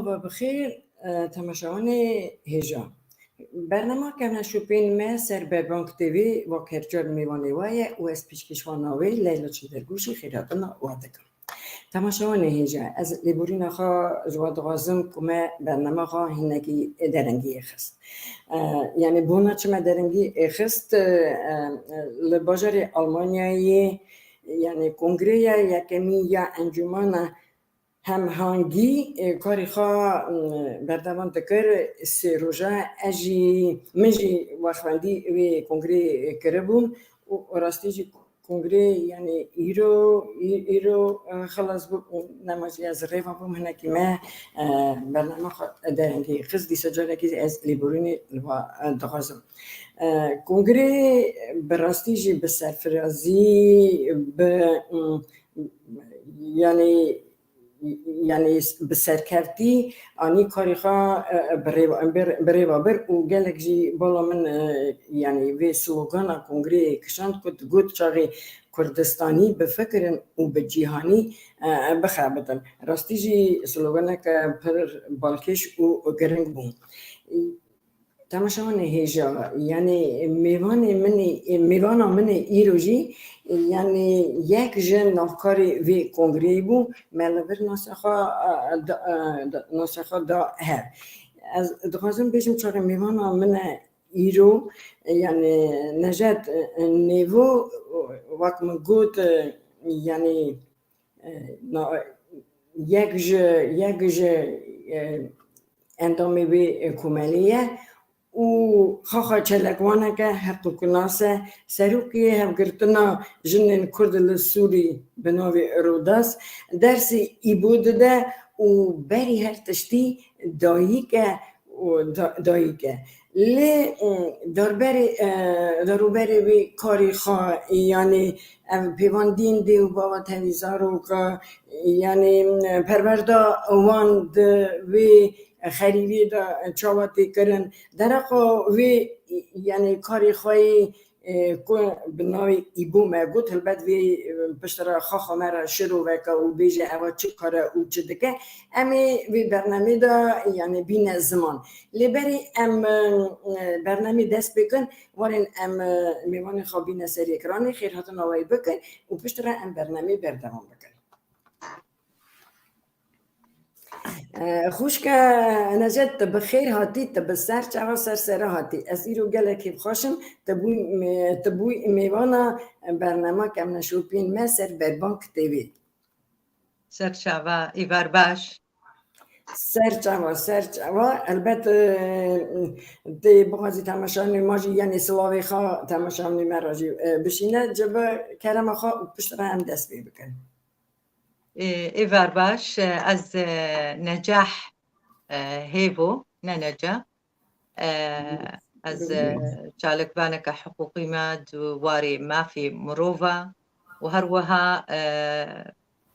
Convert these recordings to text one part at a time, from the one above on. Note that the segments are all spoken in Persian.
صباح بخیر تماشاگران هیجان. برنامه که نشوپین ما سر به بانک تیوی و کرجار میوانی وای و از پیشکشواناوی لیلا چیدرگوشی خیراتنا وادکم. تماشاگران هیجان از لیبورین خا جواد غازم کم برنامه خا هنگی درنگی خست. یعنی بونا چما درنگی خست لباجر آلمانیایی یعنی کنگره یکمی یا انجمن همهنگی کاری خواه بردوام دکر سی روزه اجی مجی وقتی وی کنگره کربون و راستی جی کنگره یعنی ایرو خلاص بود نمازی از ریفا بوم هنگی ما برنامه درنگی خز دیسا جاره که از لیبرونی و دخازم کنگره براستی جی بسرفرازی یعنی بسرکردی آنی کاری خوا بر و گلک جی بالا من یعنی وی سلوگان کنگره کشاند کد گود چاقی کردستانی بفکرن و به جهانی بخابدن راستی جی سلوگانه که پر بالکش و گرنگ بون تماشاگران هیجا یعنی میوان من ایروجی یعنی یک جن نافکاری وی کنگره بو ملبر ناسخا دا هر از دخوازم بیشم چاره میوان من ایرو یعنی نجات نیو وقت من گود یعنی یک ج اندامی وی کمالیه و خواهد چلکوانه که حقوق ناسه سروکی هم گرتنا جنین کرد لسوری بناوی روداس درسی ای بوده ده و بری هر تشتی دایی که لی دروبری بی کاری خواه یعنی پیواندین دیو بابا تنیزارو که یعنی پرورده وان وی خریدی دا چاواتی کردن درخو وی یعنی کاری خواهی که بنای ایبو مگود البته وی پشتر خواهم مرا شروع وکا و بیجه اوا چه کاره او چه دکه امی وی برنامه دا یعنی بین زمان لیبری ام برنامه دست بکن وارن ام میوان خوابین سری اکرانی خیر هاتون آوائی بکن و پشتر ام برنامه بردوام بکن خوش که نجات بخیر هاتی تبسر چه سر هاتی از ایرو گله که بخوشم تبوی میوانا برنامه کم نشوپین مسر بر بانک تیوی سر چاوا ایوار باش سر چاوا البته دی بغازی تماشانی ماجی یعنی سلاوی خواه تماشانی مراجی بشینه جبه کرم خواه پشت هم دست بی بکن ایوار باش از نجاح هیبو ننجا از چالکبانك حقوقي ماد واري ما في مروفا وهروها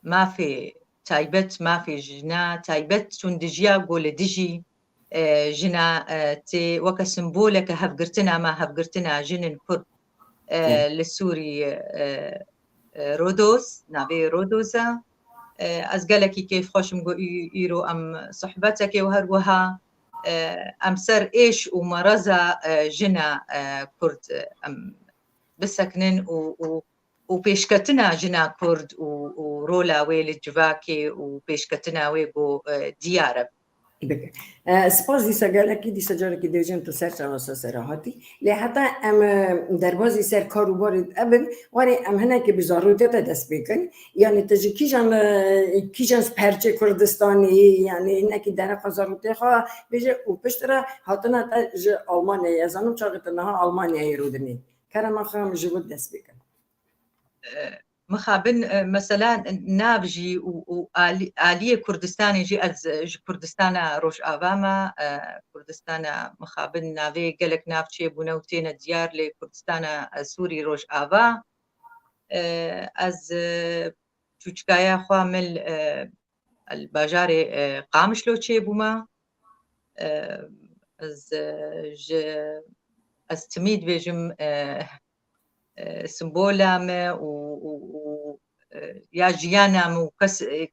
ما في تايبت ما في جنا تايبت شندجيا قول دجي جنا تي وكسمبولك هفقرتنا ما هفقرتنا جنن كرد للسوري رودوس نابي رودوزا از گلکی کیف خوشم گو ایرو ام صحبتك وهروها ام سر ايش ومرزا جنا كرد ام بسكنن و بيشكتنا جنا كرد و رولا ويل الجواكي و بيشكتنا ويجو ديارب سپاس دیسا گلکی دیسا جاره که دیجن تو سر چواسا سراحاتی لی حتی ام دربازی سر کارو بارد ابن واری ام هنه که بزاروتی تا دست بکن یعنی تجی کیجان پرچه کردستانی یعنی نکی در قضاروتی خواه بیجه او پشتره حتی تا جه آلمانیه ازانم چاقیت نها آلمانیه رو دنی کرم خواه مجبود دست بکن مخابن مثلا نابجي وآلية كردستان يجي از كردستان روش آواما كردستان مخابن نافي قالك نافشي بونوتين ديار لكردستان سوري روش آوا از چوچکایا خوا مل الباجاري قامش لو چي بوما از تميد بيجم سمبولام و یا جیانام و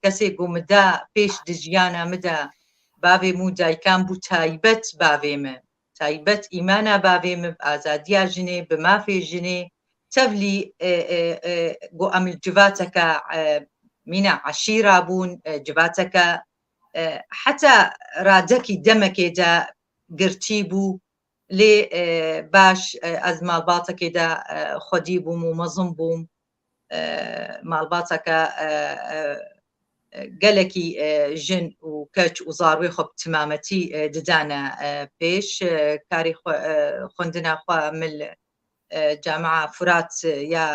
کسی گو مدا پیش دی جیانام مدا باوێ و دایکان بوو تایبەت باوێمە تایبەت ئیمانە باوێمە ئازادیا ژنێ بە مافێ ژنێ تەڤلی بۆ ئەم جواتەکە مینە عەشیرا بوون جواتەکە حتا ڕادەکی دەمەکێدا گرتی بوو لێ باش ئەز ماڵباتەکێدا خودی بووم و مەزم بووم ماڵباتەکە گەلێکی ژن و کەچ و زاروی خۆ تمامەتی ددانە پێش کاری خوێندنا خوا مل جامعە فرات یا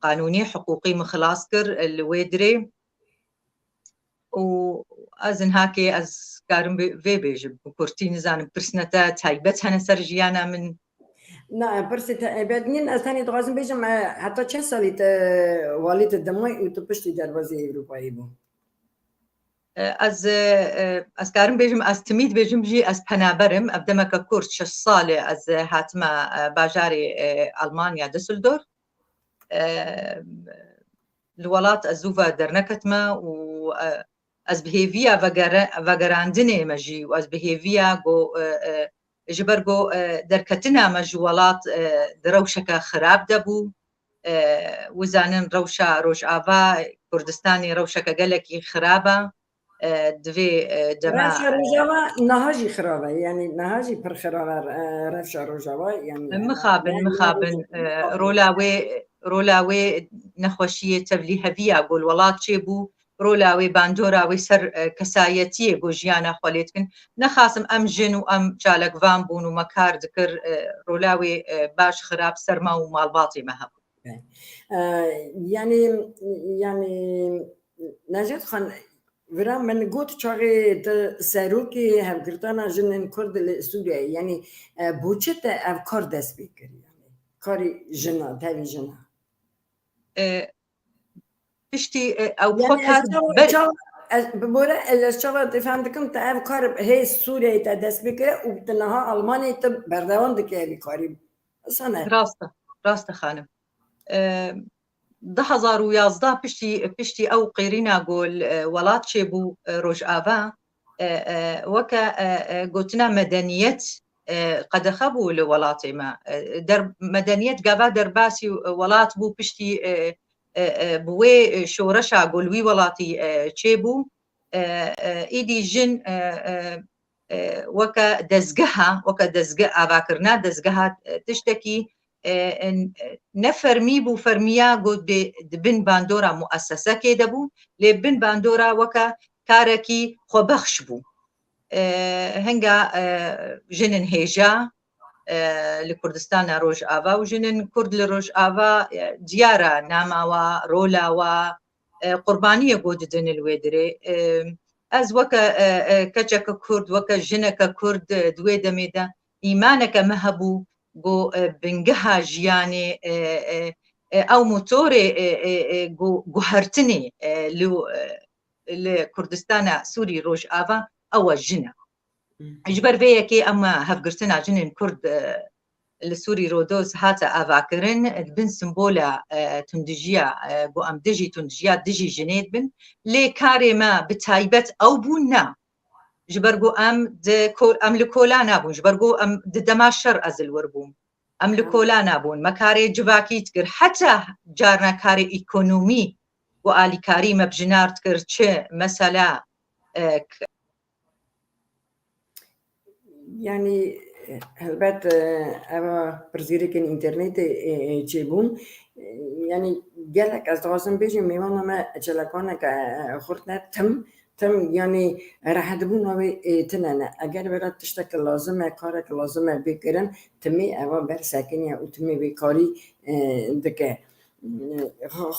قانونی حقوقی مخلاص کرد لێ درێ و ئەزن هاکێ ئەز کارم vê bêjim کورتی نزانم پرسنەتە تایبەت هەنە سەر ژیانە من نا برسي تایبەت نین ئەس تەنی دixwazim bêjim heta çend salî te walî te demay û tu piştî derbasî Ewropayî bû ئەس کارم bêjim ئەس تمید bêjim jî ئەس penaberim ev demeke kurd 6 salê ez hatime bajarê Almanya Düsseldorf li welat ez zû ve derneketime û ez bi hêviya vegerandinê me jî û ez bi hêviya got ji ber got derketina me ji welat di rewşeke xirab de bû wizanin rewşa Rojava Kurdistanê rewşeke gelekî xirab e divê dema rewşa Rojava niha jî xirab e yanî niha jî pir xirab e rewşa Rojava yanî mixabin rola wê nexweşiyê tevlî heviya got welat çêbû rola wê bandora wê ser kesayetiyê got jiyana xwe lê dikin nexwasim em jin û em çalekvan bûn û me kar dikir rola wê baş xirab serma û malbatê me hebû yanî Necdet Xan vira min got çaxê te serokê hevgirtana jinên Kurd li Sûriyeyê yanî bûçe te ev kar dest pê kir karî jina tevî jina piştî ew bibore ez çawa difhem dikim te ev kar hê Sûriyeyê te dest pê kire û te niha Almanyayê te berdewan dike evî karî sane rast e xanim 2011 piştî ew qêrîna gol welat çêbû Rojava weke gotina medeniyet qedexe bû li welatê me medeniyet gava derbasî welat bû piştî bi wê şoreşa gol wî welatî çêbû êdî jin weke dezgeh avakirina dezgeha tiştekî nefermî bû fermiya got dibin bandora muessesekê de bû lê bin bandora weke karekî xwebexş bû henga jinên hêja li Kurdistana Rojava û jinên Kurd li Rojava diyara nama wa rola wa qurbaniyê got didin li wê dirê ez weke keçeke Kurd weke jineke Kurd di wê demê de îmaneke me hebû got bingeha jiyanê ew motorê guhertinê li Kurdistana Sûrî Rojava ew e jin e ji ber vê yekê em hevgirtina jinên Kurd li Sûrî Rodos hate avakirin dibin simbola tundijiya got em dijî tundijiya dijî jinê dibin lê karê me bi taybet ew bûn na ji ber got em li kola nabûn ji ber got em di dema şer ez li wir bûm em li kola nabûn me karê civakî dikir heta carna karê îkonomî got alîkarî me bijinar dikir çi mesela yanî helbet ev pirzgirêkên internetê çêbûn yanî gelek ez dixwazim bêjim mêvana me çelekvaneke xurt ne tim yanî rehetbûna wê tune ne eger were tiştek lazim e karek lazim e bêkirin timê eva bersekiniye û timê wê karî dike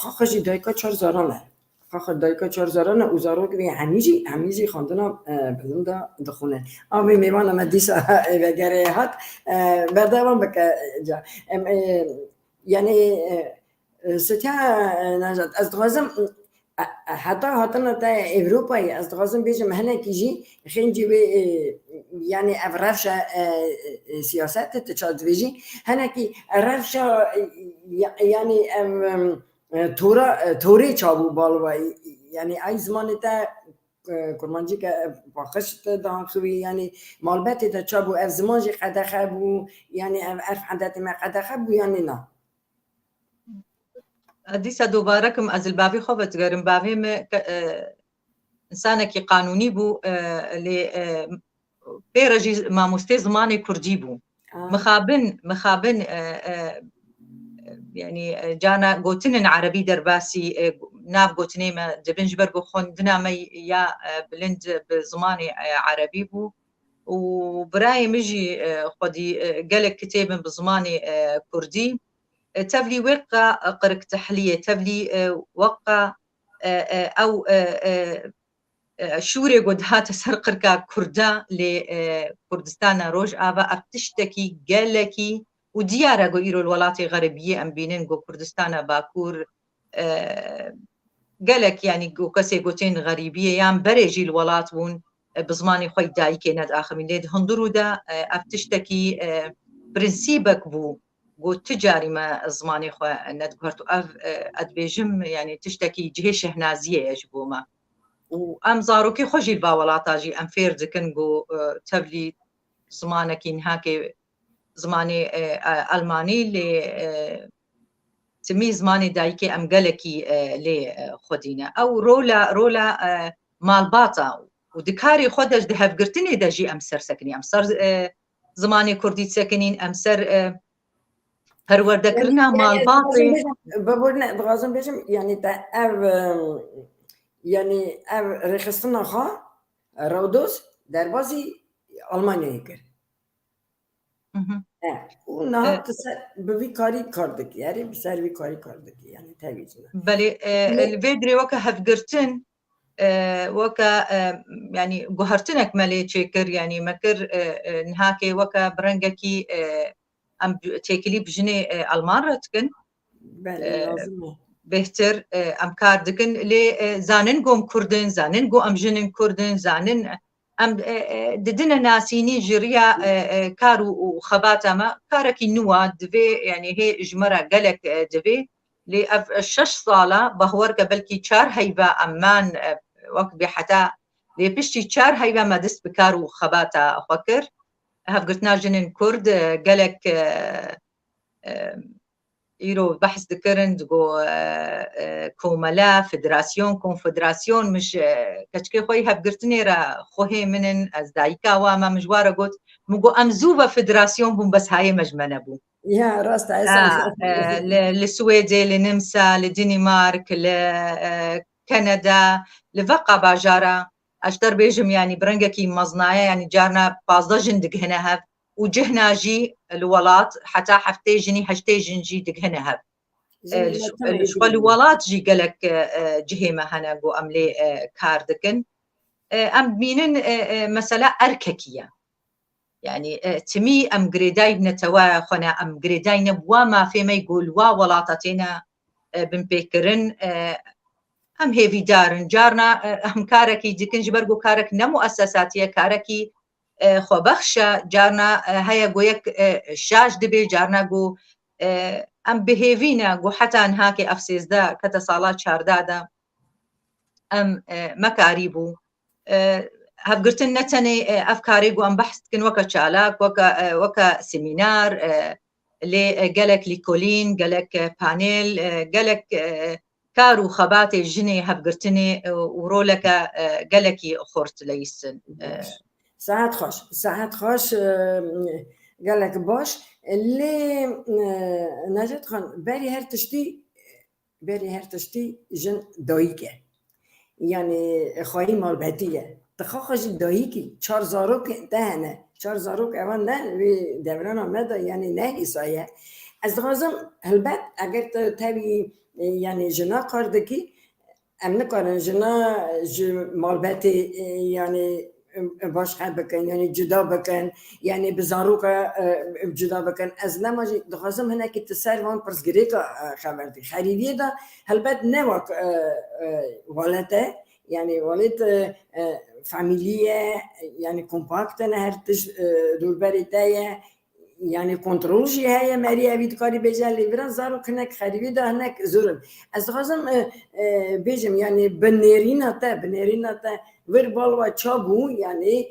xaxa jî dayika 4 zaran e xaxa dayika 4 zaran e û zarok wê hemî jî xwendina bilim de dixwînin avê mêvana me dîsa vegerê hat berdewan bike yanî sitiya Necdet ez dixwazim heta hatina te Ewropayê ez dixwazim bêjim hinekî jî xêncî wê yanî ev rewşa siyasetê tu çavdivê jî hinekî rewşa yanî ev torê çabû balwayî يعني أي زمان تا كرمانجي كباخشت دام خوي يعني مالبتي تشابو أف زمانجي قد خبو يعني أف حدث ما قد خبو يعني نا دیسا دووبارەکەم ئەزل باوی خۆ بەجگەرم باوێم ئینسانێکی قانونی بوو لێ پێرەژی مامۆستای زمانی کوردی بوو مخابن يعني جانا گوتنن عربي درباسي ناف گوتنيما دبنج برگو خوندنامي يا بلند بزماني عربي بو وبراي مجي خدي قالك كتاب بزماني كردي تبلي وقع قرك تحلية تبلي وقع أو شوري قد هات سرقركا كردا لكردستان روج آبا أبتشتكي قالكي وديارة قو إيرو الولاتي غربية أم بينين قو كردستان باكور قالك يعني قو كسي قوتين غريبية يام بريجي الولات بون بزماني خوي دايكي ند آخر من ليد هندرو دا أبتشتكي برنسيبك بو قو تجاري ما زماني خوي ند قهرتو أدبيجم يعني تشتكي جهش هنازية يجبو ما وأم زاروكي خوجي الباولاتاجي أم فير دكنجو تبلي زمانك هاكي زماني ألماني اللي تمي زماني دايكي أم قالكي لي خدينا أو رولا مالباطا ودكاري خودش ده هفقرتني داجي أمسر سكني أمسر زماني كردي سكنين أمسر هروردكرنا مالباطي بقولنا بغازم بيجم يعني تا يعني رخصتنا خا رودوس دربازي ألمانيا يكر ونهار بوي كاري كاردك يعني بسر بي كاري كاردك يعني تاويجنا بلي الفيدري وكا هفقرتن وكا يعني قهرتنك مالي تشيكر يعني مكر نهاكي وكا برنجكي أم تيكلي بجني ألمان رتكن بهتر أم كاردكن لي زانن قوم كردن زانن قو أم جنن كردن زانن أم ددنا ناسيني جريا كارو وخباتا ما كاركي نوا دفي يعني هي جمرة قالك دفي لي الشش صالة بهور قبلكي شار هيبا أمان وقت بحتى لي بشتي شار هيبا ما دست بكارو وخباتا أفكر هفقرتنا جنن كرد قالك إيرو بحث ذكرن دقو كوملا فدراسيون كونفدراسيون مش كتشكي خوي هبقرتني را خوهي منن از دايكا واما مجوارة قوت مقو أمزوبة فدراسيون بون بس هاي مجمنة بون يا راست للسويدي لنمسا لدنمارك لكندا لفقا باجارة أشتر بيجم يعني برنجكي مصنايا يعني جارنا بازدا جندق هنا هف وجهنا جي الولات حتى حفتي جني هشتي جنجي دق هنا هف الشغل الولات جي قالك جهيمة هنا قو أملي كاردكن أم بينن مسألة أرككية يعني تمي أم جريداي بنتوا خنا أم جريداي نبوا ما فيما يقول ولاتاتنا بنبكرن أم هيفي دارن جارنا أهم كاركي ديكن جبرجو كارك نمؤسساتية كاركي خو بخشة جارنا هيا جويك شاش دبي جارنا جو أم بهيفينا جو حتى هاكي أفسيز دا كتصالات شاردادا أم مكاريبو هفقرتن نتني أفكاري جو أم بحث كن وكا شالاك وكا سيمينار لي قالك ليكولين قالك بانيل قالك كارو خباتي جني هفقرتني ورولك قالكي أخورت ليسن ساعات خوش قالك باش اللي نجد خان باري هر تشتي جن دايكه يعني خواهی مالبتیه تخاخش داییکی 4 زاروک دهنه 4 زاروک اوان نه وی دوران آمده یعنی نه ایسایه از غازم هلبت اگر تاوی یعنی جنا کاردکی ام نکارن جنا مالبتی یعنی باش خد بکن یعنی جدا بکن یعنی بزاروک جدا بکن از نماجی دخوازم هنه که تسر وان پرسگری که خبردی خریبیه دا هلبت نواک والته يعني وليت فاميلية يعني كومباكت أنا هرتش دوربري تايا يعني كنترولجي هي ماريا بيت كاري بيجا اللي برا زارو كنك خريبي ده هناك زرم أزغازم بيجم يعني بنيرينا تا فيربال وتشابو يعني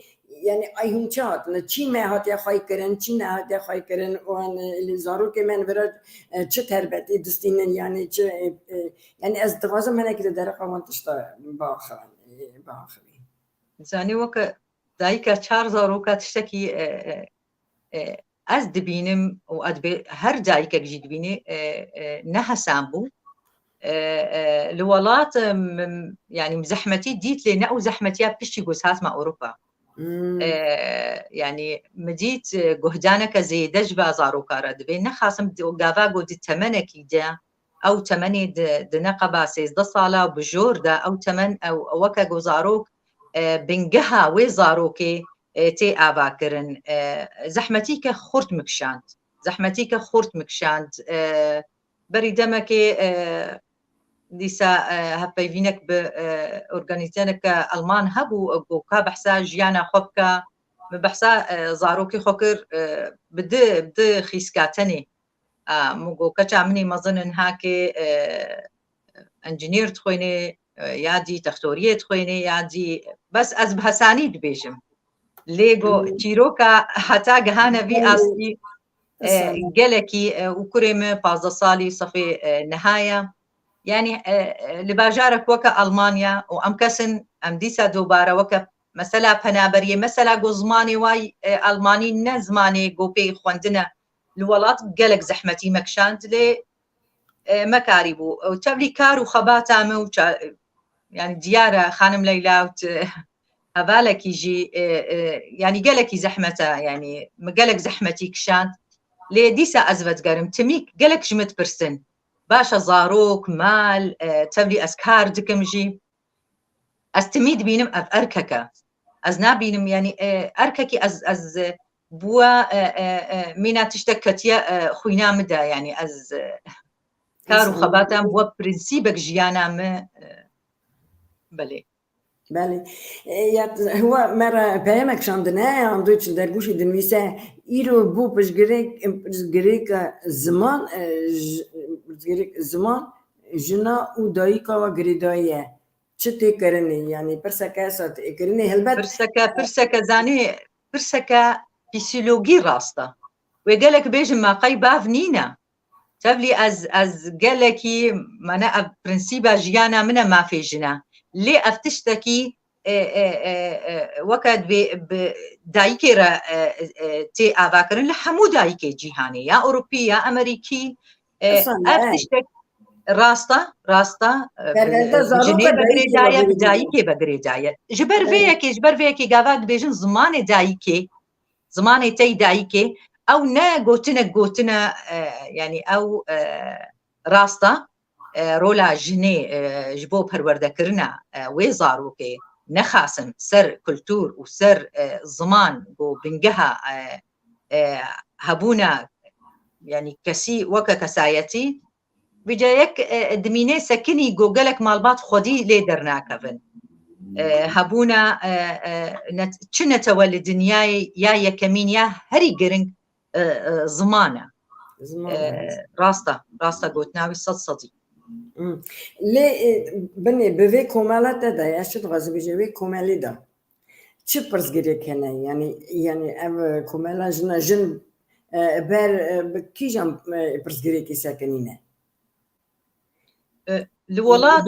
أي هم شات نشي ما هات يا خاي كرن شي ما هات يا خاي كرن وان اللي زارو كمان برا تشتهر بتي دستين يعني يعني أزغازم هناك ده درقة ما تشتا باخر زاني وك دایکە 4 زارۆکە تشتێکی ئەس دبینم و هەر دایکێکژی دبینێ نەهەسان بوو لە وڵات ینی زەحمەتی دیت لێ نە ئەو زەحمەتیا پشتی گۆس هاتمە ئەوروپا ینی مدیت گۆهدانەکە زێدەش بە زارۆکارە دەبێ نەخاسم گاوا گۆدی تەمەنێکی دا ئەو تەمەنێ دنەقە با 13 ساڵە بژۆردا ئەو تەمەن ئەوەکە گۆزارۆک بنگەها وێ زارۆکێ تێ ئاواکردن زەحمەتی کە زەحمەتی کە خورد مکشاند بەری دەمەکێ دیسا هەپەیڤینێک بە ئۆرگانیزیانێکە ئەڵمان هەبوو بۆکا بەحسا ژیانە خۆ بکە بەحسا زارۆکی خۆ کرد بدە خیسکاتەنێ مگۆکەچا منی مەزنن هاکێ ئەنجینێر تخۆینێ یادی تەختۆریێت خوێنێ یادی بەس ئەس بەهەسانی دبێژم لێگۆ چیرۆکە هەتا گەهانەڤی ئاستی گەلێکی و کوڕێمە 15 ساڵی سەفێ نەهایە یعنی لە باژارێک وەکە ئەڵمانیا و ئەم کەسن ئەم دیسا دۆبارەوەکە مەسەلا پەنابەریە مەسەلا گۆ زمانی وای ئەڵمانی نە زمانێ گۆ پێی خوێندنە لە وڵات گەلێک زەحمەتی مەکشاند لێ مەکاری بوو تەبلی کار و خەباتامە و يعني دیارە خانم لەیلاوت هەڤالێکیژی ینی گەلێکی زەحمەتە ینی گەلێک زەحمەتی کشاند لێ دیسا ئەزڤەتگەرم تمیک گەلێک ژمت پرسن باشە زارۆک مال تەبلی ئەس کار دکمژی ئەس تمی دبینم ئەف ئەرکەکە ئەس نابینم ینی ئەرکەکی ئەز بووە مینا تشتە کەتیە خوینا مدا ینی ئەز کار و خەباتام بووە پرینسیبێک ژیانامە بله هو مرة پیامک شاندنه آن دویچ در گوشی دنویسه ایرو بو پشگریک زمان جنا و دایکا و گریدایه چه تی کرنی یعنی پرسکه سات کرنی هلبت پرسکه زانی پرسکه فیسیولوژی راسته و گلک بیجم ما قای باف نینه تبلی از گلکی منه پرنسیبا جیانا منه ما فیجنه لێ ئەفتشتەکی وەکە دایکێ رە تێ ئاواکردن لە هەموو دایکێ جیهانێ یا ئەوروپی یا ئەمریکی ئەفتشتێک ڕاستە بەگرێدایە دایکێ بەگرێدایە ji ber vêyekê gava dibêjin zimanê dayîkê zimanê tey dayîkê ew ne gotinek yanî ew rasta رولا جنێ ji bo perwerdekirina wê zarokê nexasin ser kultur û ser ziman bo bingeha hebûna yanî kesî weke kesayetî bijayek dimînê sekinî got gelek malbat xwedî lê dernakevin hebûna çi netewe li dinyayê ya yekemîn ya herî giring ziman e rasta gotnawî sed لێ بنێ بەvê کۆمەڵەتە دا یا شت غەزە بێژە وێ کۆمەلی دا چ پرسگirêk hene yani ev komela jina jin ber kîjan pirsgirêkê sekinîne li welat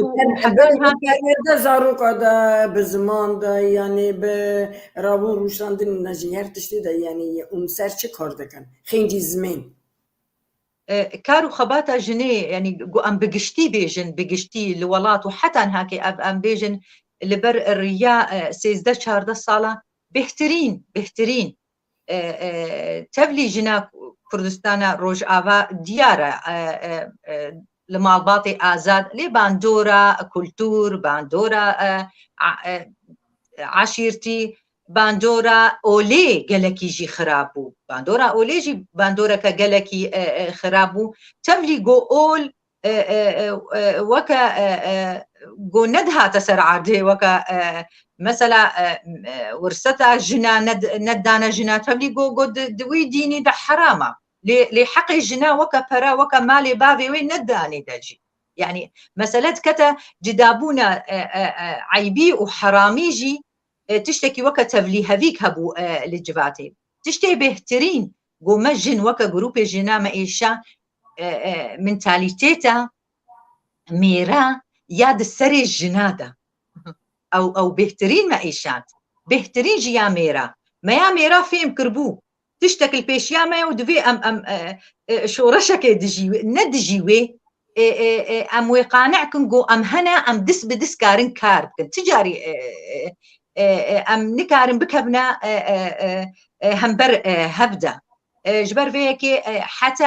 de zaroka da bi ziman da yani bi rabûn rûşandinê jî her tiştê de yani û ser çi kar dikin xêncî zimên کار و خەباتە ژنێ ینی ئەم بگشتی بێژن بگشتی لە وڵات و حتان هاکێ ئەم بێژن لەبەر ڕیا 13-14 ساڵە بهترین تەبلی ژنا کوردستانە ڕۆژئاوا دیارە لە ماڵباتێ ئازاد لێ باندۆرە کولتور باندۆرە عاشیرتی باندۆرە ئۆلێ گەلێکیژی خراپ بوو باندۆرە ئۆلێژی باندۆرەکە گەلێکی خراپ بوو تەبلی گۆ ئۆل وەکە گۆ نەدهاتە سەر عادێ وەکە مثلا ورثتها جنا ندانا جنا تبلي جو دوي ديني ده حرامه لحق الجنا وكبرا وكمال بابي وين نداني دجي يعني مسألة كتا جدابونا عيبي وحراميجي تشتكي وكا تبلي هذيك هبو للجباتي تشتي بهترين جو مجن وكا جروب الجنا ما إيشا منتاليتيتا ميرا ياد السري الجنادة أو بهترين معيشات بهترين جيا ميرا ما يا ميرا فيم كربو تشتكي البيشيا ما يودفي أم شورشك دجيوي ندجيوي أم وقانع كنجو أم هنا أم دس بدس كارن كارب تجاري أم نكارن بكبنا همبر هبدا جبر فيكي حتى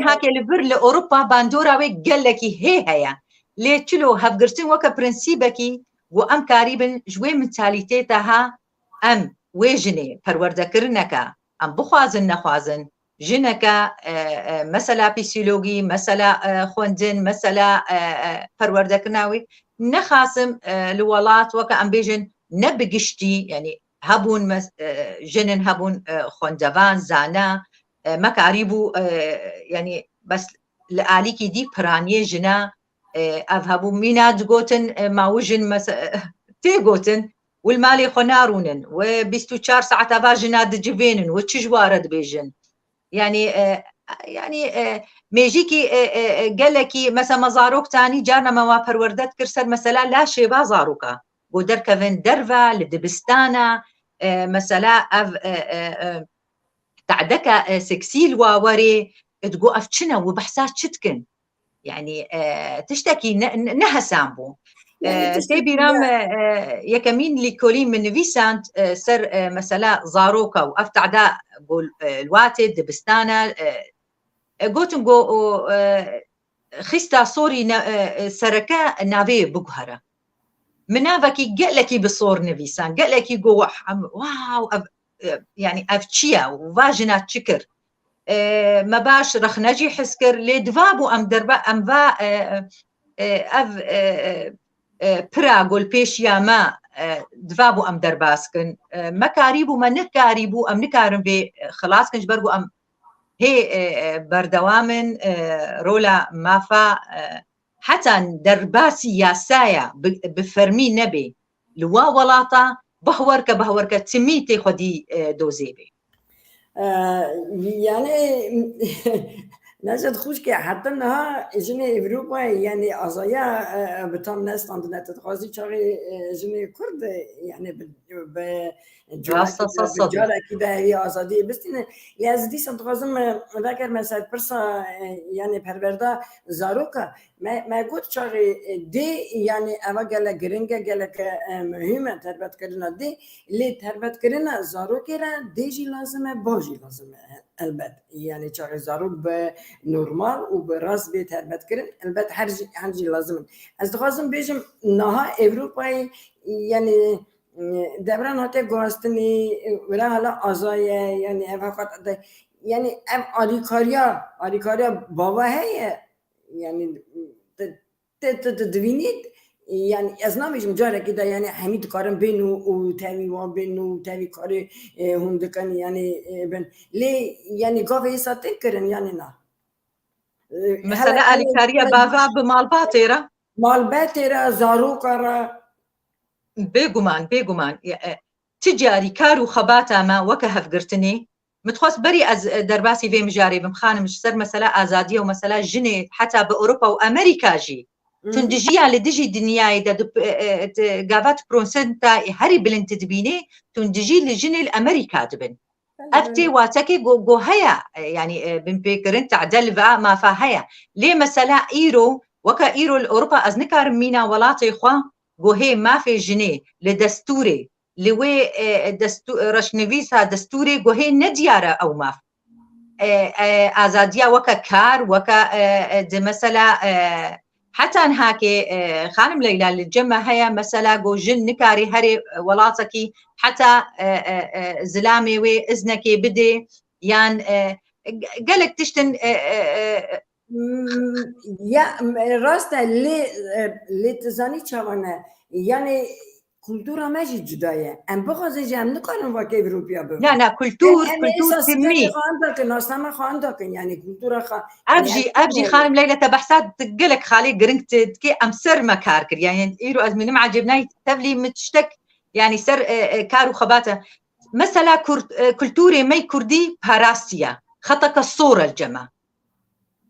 هاكي لبر لأوروبا باندورا وي قال لك هي ليه تلو هفقرتين وكا برنسيبكي وأم كاريبن جوي منتاليتيتها أم ويجني پرورده كرنكا أم بخوازن نخوازن جنكا مسألة بيسيولوجي مسألة خوندن مسألة پرورده كرناوي نخاسم لولات وكا أم بيجن نبقشتي يعني هبون جنن هبون خوندوان زانا ما كاريبو يعني بس لآليكي دي برانيه جنا أذهبوا ميناد جوتن ماوجن تيجوتن والمالي خنارونن وبيستو 4 ساعات باجنا دجبينن وتشجوارد بيجن يعني ميجيكي قالكي مثلا مزاروك تاني جارنا ما پروردت كرسل مثلا لا شيبا زاروكا ودر كفن درفا لدبستانا مثلا تعدكا سكسيل ووري تقو أفتشنا وبحسات شتكن يعني تشتكي نهسامبو تيبي رام يكمين لكولين من فيسانت سر مثلا زاروكا وافتعدا قول الواتد دبستانا قوتن قو خيستا صوري سركا نافي بقهرة منافكي قالكي بصور نفيسان قالكي قو واو يعني أفتشيا وفاجنا تشكر ما باش رخ نجي حسكر لدفابو أم دربا أم فا براغو البيشيا ما دفابو أم درباسكن ما كاريبو ما نكاريبو أم نكارن في خلاص كنش برغو أم هي بردوامن رولا مافا حتى درباسي ياسايا بفرمي نبي لوا ولاطة بهوركا تميتي خدي دوزيبي يعني نجد خوش که حتی نه جن اوروپا یعنی آزایا بتام نستند نتتخازی چاقی جن کرد یعنی به جاره کی به هی آزادی بستینه یزدی سنتخازم ذکر مثلا پرسا یعنی پرورده زاروکا ما گفت چاقی دی یعنی اوا گله گرینگه گله که مهمه تربیت کردن دی لی تربیت کردن زاروکی را دیجی لازمه باجی لازمه البته يعني چاقی زاروک به نورمال و به راست به تربیت کردن البته هر جی لازمه از دخواستم بیشم نها اروپایی یعنی دبران هاته گواستنی ولی حالا آزایه یعنی فقط یعنی آریکاریا بابا هیه یعنی دوینید يعني أزنامش مجرد كده يعني حميد قارن بينه وتامي وبينه وتامي قاري هم دكان يعني بين ليه يعني قافي ساتنكرن يعني نا مثلا أليكاريا بافا بمال باتيرا مال باتيرا زاروكارا بيجومان تجاري كارو خباتا ما وكهف قرتني متخص بري از درباسي في مجاري بمخانم سر مثلا آزادية ومثلا جني حتى بأوروبا وأمريكا جي تندجيا لدجي دنياي دا قافات برونسنتا هاري بلن تدبيني تندجي لجني الأمريكا دبن أفتي واتكي جو هيا يعني بمبيكرن تعدل فا ما فا ليه مثلا إيرو وكا إيرو الأوروبا از نكار مينا ولاتي خوا جو هي ما في جني لدستوري لوي رشنفيسا دستوري جو هي نديارة أو ما آزادية وكا كار وكا مثلا حتى هاكي خانم ليلى الجمع هيا مثلا جو جن نكاري هري ولاتكي حتى زلامي وي إذنكي بدي يعني قالك تشتن يا راستا اللي تزاني شوانا يعني كولتورا ماشي جداية ام بخوزي جام نقارن واكي اوروبيا بو لا كولتور اساس تمي خاندك ناسما خاندك يعني كولتورا ابجي خانم ليلى تبحثات تقلك خالي قرنت تكي ام سر ما كاركر يعني ايرو ازمن مع جبناي تبلي متشتك يعني سر كارو خباته مثلا كولتوري مي كردي باراستيا خطك الصورة الجمع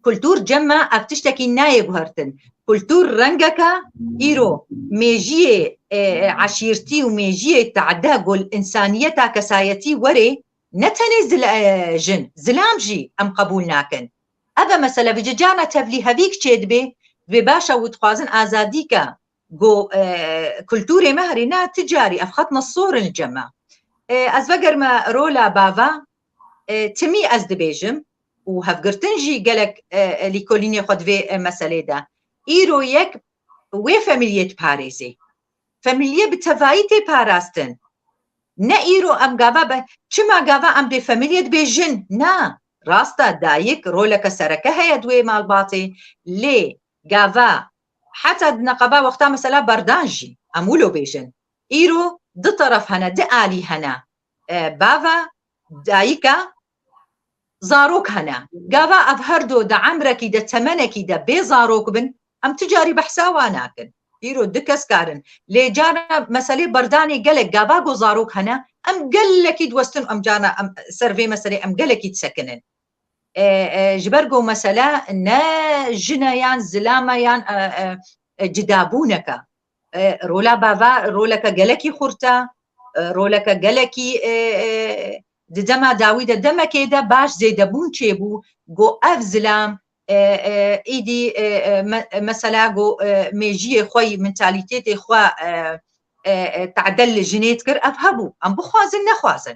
كولتور جمع ابتشتكي نايب هرتن كولتور رنجكا ايرو ميجيه عشيرتي وميجيه تعداقو الانسانيتا كسايتي وري نتني جن زلامجي ام قبول ناكن ابا مثلا بجانا تبلي هذيك تشدبي بباشا وتخازن ازاديكا جو كولتوري مهرنا تجاري افخطنا الصور الجمع از بقر ما رولا بافا تمي از دبيجم وهفقرتنجي قالك لكوليني خد في مسألة دا إيرو يك وي فاميلية باريسي فاميلية بتفايتي باراستن نا إيرو أم قابا چما قابا أم دي فاميلية بيجن نا راستا دايك رولك سركة هيا دوي مال باطي لي قابا حتى نقبا وقتا مثلا بردانجي أمولو بيجن إيرو دي طرف هنا دي آلي هنا بافا دايكا زاروك هنا قابا أظهردو دا عمركي دا تمنكي دا بي زاروك بن أم تجاري بحساوا ناكن إيرو دكس كارن لي جانا مسالي برداني قلق قابا قو زاروك هنا أم قلكي دوستن أم جانا أم سرفي مسالي أم قلكي تسكنن جبرقو مسالا نا جنايان زلاميان جدابونك رولا بابا رولك قلكي خورتا رولك قلكي دما داويدا دما كيدا باش زيدبون تشيبو جو افزلام ايدي مثلا جو ميجي خوي منتاليتي خوا تعدل جنيت كر افهبو ام بخوازن نخوازن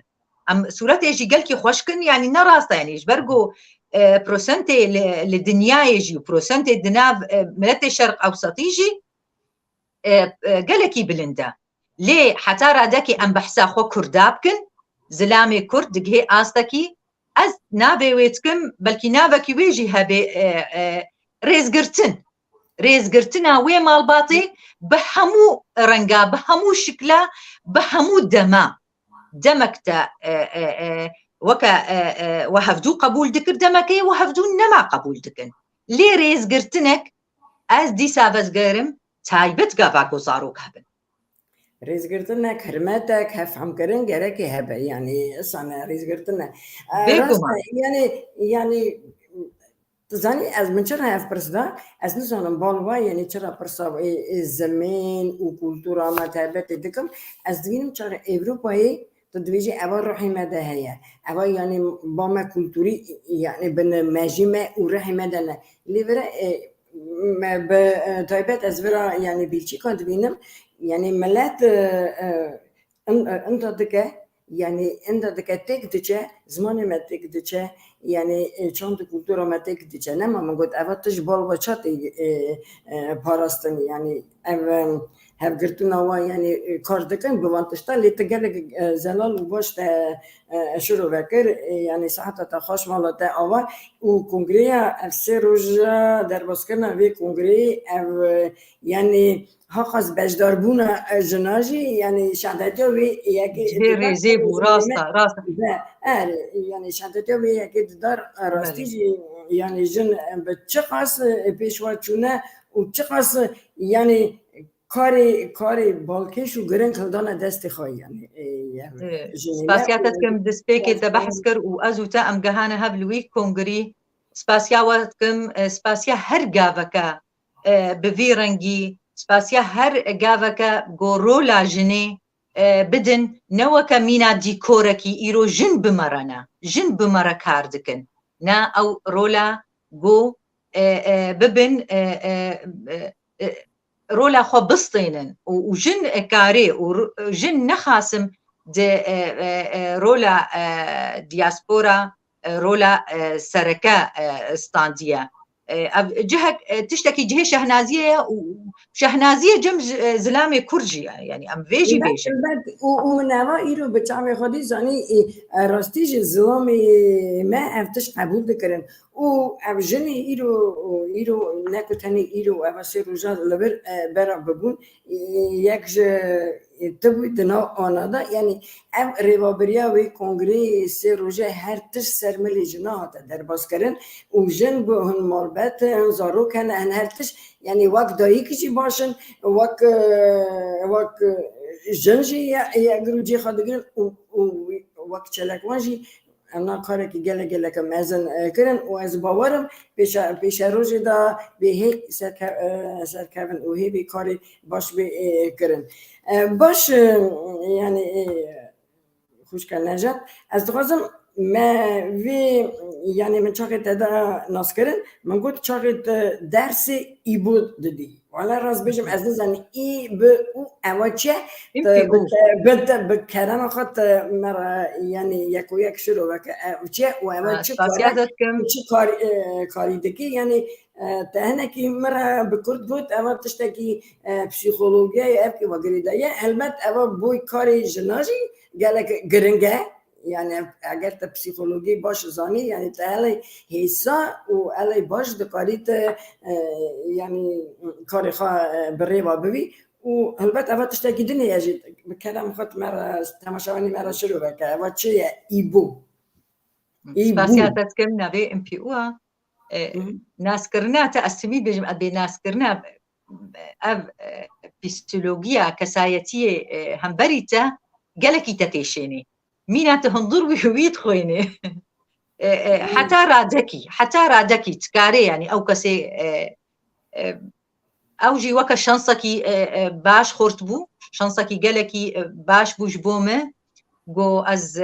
ام صورت يجي قالكي خوشكن يعني نراستا يعني جبرجو بروسنتي للدنيا يجي بروسنتي دناف ملت الشرق اوسط يجي قالكي بلندا ليه حتى رادكي ام بحسا خو كردابكن زلامي كرد دقهي آستكي از نابي ويتكم بلكي نابكي ويجي هبي ريز قرتنا وي مال باطي بحمو رنقا بحمو شكلا بحمو دمكتا وكا وهفدو قبول دكر دمكي وهفدو نما قبول دكن لي ريز قرتنك از دي سابز قرم تايبت قاباكو صاروك هبن ريز قرتنا كرماتك هفهم كرن جركي هبه يعني اصلا ريز قرتنا يعني تزاني از من شرها في برسدا از نزانم بالوا يعني شرها برسا الزمان وكولتورا ما تابت دكم از دينم شرها اوروباي تدويجي اول روحي مدى هي اول يعني باما كولتوري يعني بين ماجمه وروحي مدى اللي برا بتايبت از برا يعني بيلشي كنت بينم يعني ملات انت دكه يعني انت دكه تكدجه زمان ما تكدجه يعني چند كولتورا ما تكدجه نما من قلت افتش بال وشاتي باراستن يعني هب قرتنا وا يعني كاردكن بوانتشتا اللي تقلق زلال وباش شروع بكر يعني ساعتها تخاش مالتا اوا وكونغريا السيروجا دربسكنا في كونغري يعني هاقص بجدار بونا جناجي يعني شهادتي وي ياكي ريزيبو راستا يعني شهادتي وي ياكي دار راستيجي يعني جن بتشقص بيشواتشونا وتشقص يعني کاری بالکش و گرن کلدان دست خواهی یعنی سپاسیاتت کم دسپیکی دا بحث کر و ازو تا ام گهانه هبلوی کنگری سپاسیاوات کم سپاسیا هر گاوکا بوی رنگی سپاسیا هر گاوکا گورولا جنی بدن نوکا مینا دیکورکی ایرو جن بمرا کاردکن نا او رولا گو ببن رولا خو بسطينن وجن كاري وجن نخاسم دي رولا دياسبورا رولا سركا ستانديا جهك تشتكي جهه شهنازيه وشهنازيه جم زلامي كرجي يعني ام فيجي بيش ومن هوا ايرو بتعمل خدي زاني راستيج زلامي ما افتش قبول ذكرن و ابجنی ایرو نکتنی ایرو اواسه روزا لبر برا ببون یک تبوی دنا آنادا یعنی ام ریوابریا و کنگره سه روزه هر تش سرملی جنا هاتا در باز کرن و جن به هن مالبت هن زارو کن هن هر تش یعنی وقت دایی کچی باشن وقت جنجی یک روزی خواهد و وقت چلکوانجی انا کاری که گله که مزن کردن و از باورم پیش روز دا به هیچ سرکردن و هی به کاری باش به کردن باش یعنی خوش کن نجات از دوازم ما وی یعنی من چاقی تدا ناس کردن من گفت چاقی درس ای بود دادی والا راز بجم از نزن ای به او اواچه بکرم خود مرا یعنی یک شروع وکه و اواچه کاری دکی یعنی تهنه که مرا بکرد بود اما تشتکی پسیخولوژی افکی وگری دایه البته اما بوی کاری جناجی گلک گرنگه یعنی اگر تا پسیخولوژی باش زانی یعنی تا علی حسا و علی باش دکاریت یعنی کاری خواه بری و بوی و البته اول تشتکی دنیا جد بکرم خود مرا تماشاوانی مرا شروع بکه اول چه ایبو سپاسیاتت کم نوی ام پی او ناس کرنا تا استمی بجم ابی ناس کرنا اف فيسيولوجيا كسايتي همبريتا قالكي تتيشيني مينا تهنظر بهويت خويني حتى رادكي تكاري يعني او كسي اوجي وكا شانسكي باش خورتبو شانسكي قالكي باش بوش بومه جو از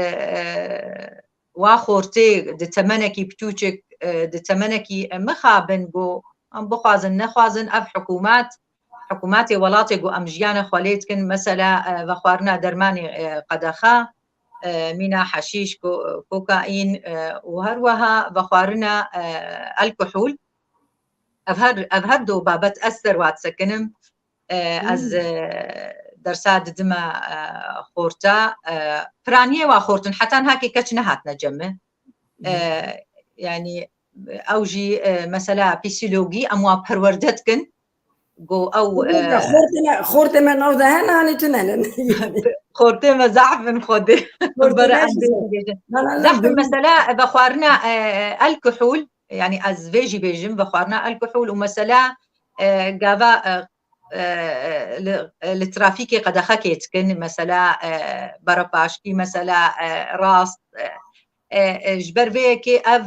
واخورتي دتمنكي بتوچك دتمنكي مخابن جو ام بخوازن نخوازن اف حكومات ولاتي جو امجيانا خوليتكن مثلا وخوارنا درماني قدخا مينا حشيش كوكايين وهروها وخوارنا الكحول افهر دو بابت اثر واتسكنم از درسات دما خورتا فرانيه واخورتن حتى هاكي كتش نهاتنا جمه يعني اوجي مثلا فيسيولوجي اموا پروردتكن جو او خورتما نوضهن هاني تنن خورتما زعف خودي برا زعف مثلا بخوارنا الكحول يعني از فيجي بيجم بخوارنا الكحول ومثلا غافا الترافيكي قد خكيتكن مثلا براباشكي مثلا راس جبر بيكي اف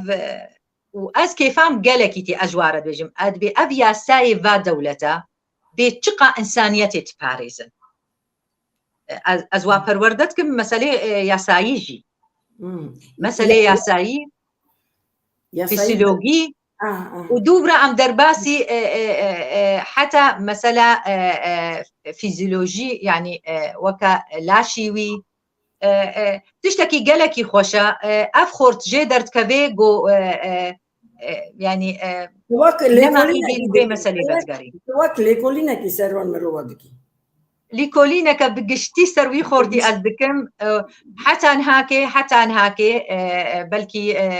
واز كيفام قالكي تي اجوار بيجم اد بي افيا ساي فا دولتا بتشقى انسانيتي تباريزن ازوا پروردتكم مساله ياسايجي مساله ياساي فيسيولوجي ودوبرا ام درباسي حتى مثلا فيزيولوجي يعني وكا لاشيوي تشتكي قالكي خوشا اف خورت جدرت كفيغو يعني لما يجي مساله بتقري ليكولينا كي سروان مروادكي ليكولينا كبقشتي سروي خورتي ازدكم حتى نهاكي بلكي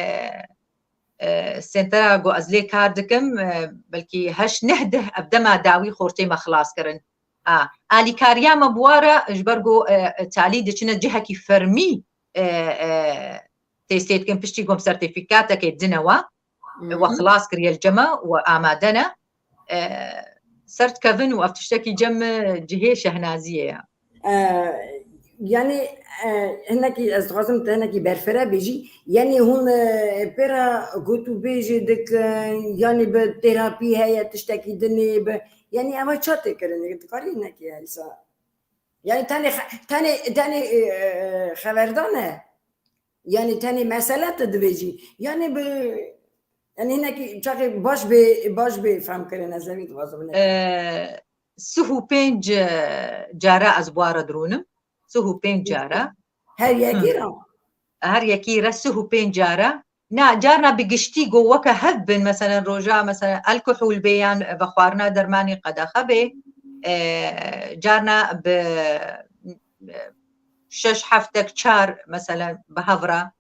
سنتراغو ازلي كاردكم بلكي هش نهده ابدما داوي خورتي ما خلاص كرن الي كاريا مبواره جبرغو تالي دچنا جهكي فرمي تيستيت كم بشتي قوم سيرتيفيكاتا كي دنوا وخلاص كريا الجما وامادنا صرت كافن وافتشتكي جم جهه شهنازيه يعني هناك أصدقائهم هناك برفرة بيجي يعني هون برا قطو بيجي دك يعني بالثيرابي هي تشتكي دني يعني أما شاطئ كرني تقاري هناك يا إلسا يعني تاني خبردانه يعني تاني مسألة تدبيجي يعني يعني هناك شاقي باش بفهم كرنا زميت وازم سهو بينج جارا أزبوار درونم سهو بينج جارا هر يكيرا سهو بينج جارا نا جارنا بقشتي قوة هبن مثلا رجاء مثلا الكحول بيان بخوارنا درماني قد خبي جارنا ب شش حفتك شار مثلا بهفرة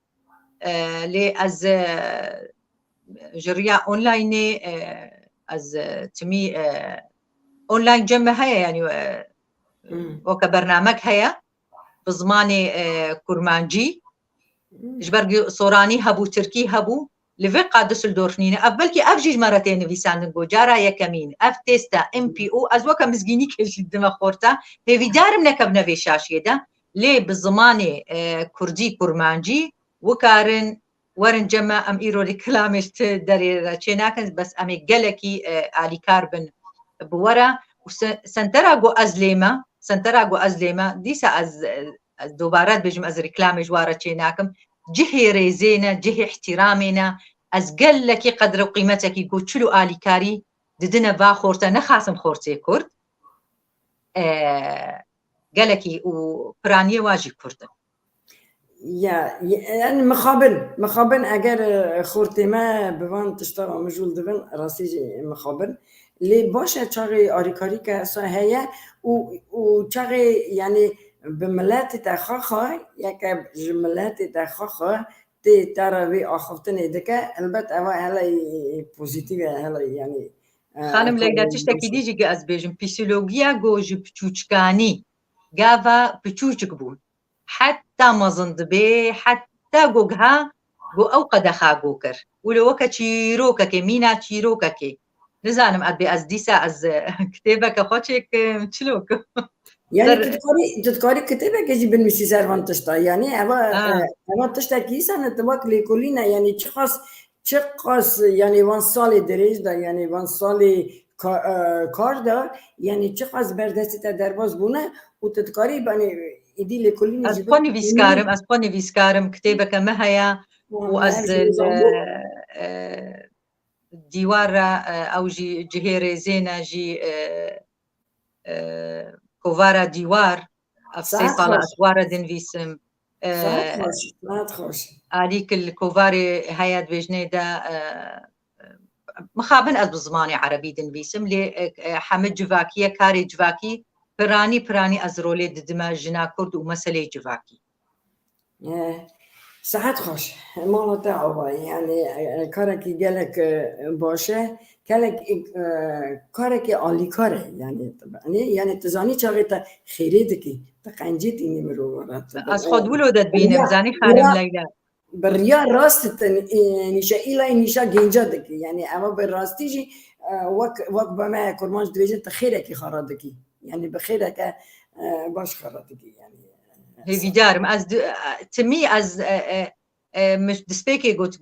لي از جريا اونلاين از تمي اونلاين جمع هيا يعني وكبرنامج هيا بزماني كورمانجي جبرجي صوراني هبو تركي هبو لفي قادس الدورفنين بلكي افجيج مرتين في ساندنجو جارا يكمين اف تيستا ام بي او از وكا مزجيني كيش الدم خورتا هي دارم نكبنا في شاشيه ده لي بالزماني كردي كورمانجي وكارن ورن جمع ام ايرو الكلامش دري تشيناكن بس امي جلكي علي كاربن بورا سنتراغو ازليما ديسا از دوبارات بيجم از ركلام جوارة تشيناكم جهي ريزينا جهي احترامنا از قل لك قدر وقيمتك يقول شلو آلي كاري ددنا با خورتا نخاسم خورتي كرد قالكي وبرانية واجي كرد يعني مخابن اگر خورتي ما بوان تشتغل مجول دبن راسي مخابن لي باشا چاغي آريكاري كاسا هيا و چاغي يعني بملات تخخا يك جملات تخخا ترى اخفتني دكا البت اوا هلا بوزيتيف هلا يعني خانم ليلى تشتكي ديجي از بيجم فيسيولوجيا جوج بچوچكاني غافا بچوچك بون حتى مزند بي حتى جوجها جو او قد خاغوكر ولو وكا تشيروكا كمينا تشيروكا كي نزانم ادبي از ديسا از كتابك خوشك مشلوك يعني تذكري كتابك يجي بالمسي سيرفان تشتا يعني اما تشتا كيسا نتباك لكلنا يعني تشخص يعني وان سالي دريج دا يعني وان سالي کار دا يعني تشخص بردستی تا درباز بونه و تذكري باني ایدی لكلنا از بوني فيسكارم كتابك ما هيا واز ديوار او جهيري زينة جي كوفارا ديوار افسي صالة اسوارا دنفيسم خوش عليك الكوفاري هيا بيجني دا مخابن از بزماني عربي دنفيسم لي حمد جواكي كاري جواكي براني از رولي ددما جنا كرد ومسلي جواكي ساعات خوش ما تعبا يعني كاركي جالك باشه كالك كاركي عالي كاره يعني تزاني شغلة خيريتكي تقنجيتي نمرو ورات از خود ولودت بينم زاني خانم ليلى بالريا راست نيشا إلى نيشا جنجادك يعني أما بالراستي جي وك بما كرمانج دريجة تخيرك خرادكي يعني بخيرك باش خرادكي يعني هي دارم از تمي از مش دسبيكي قلت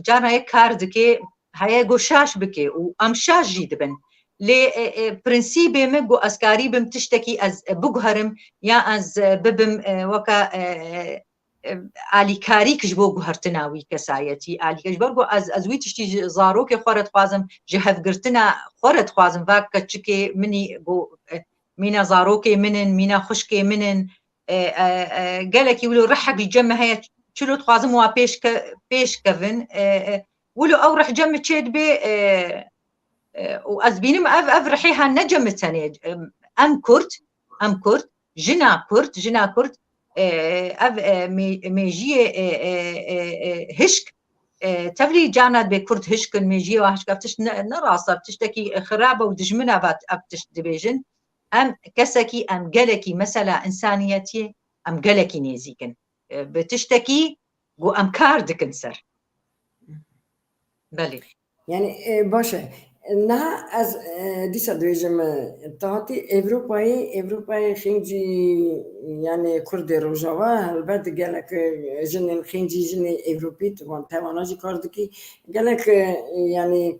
جانا هيك كاردكي هيا قشاش بكي وامشاش جيدبن لي برنسيبي مجو اسكاري بم تشتكي از بقهرم يا از ببم وكا آلی کاری کش بو گهرتناوی کسایتی آلی کش برگو از وی تشتی زارو که خورد خوازم جهف گرتنا خورد خوازم واک کچکی منی بو مینا زارو که منن مینا خوش که منن قالك يقولوا رح بيجمع هي شلو تخازم وا بيش كفن ولو او رح جمع تشيد بي وازبينم افرحيها نجم ثاني ام كرت جنا كرت ميجي هشك تبلي جانت بكرد هشك ميجي واحد كفتش نراسه بتشتكي خرابه ودجمنه بتش دبيجن ام كسكي ام قالكي مسألة انسانيتي ام قالكي نيزيكن بتشتكي جو ام كاردك انسر بلي يعني باشا نه از دیسا دویجم تاعتی اوروپای خنجی يعني كرد روجاوا البعد قالك جن خنجي جن اوروبي طبعا تواناجي كاردكي قالك يعني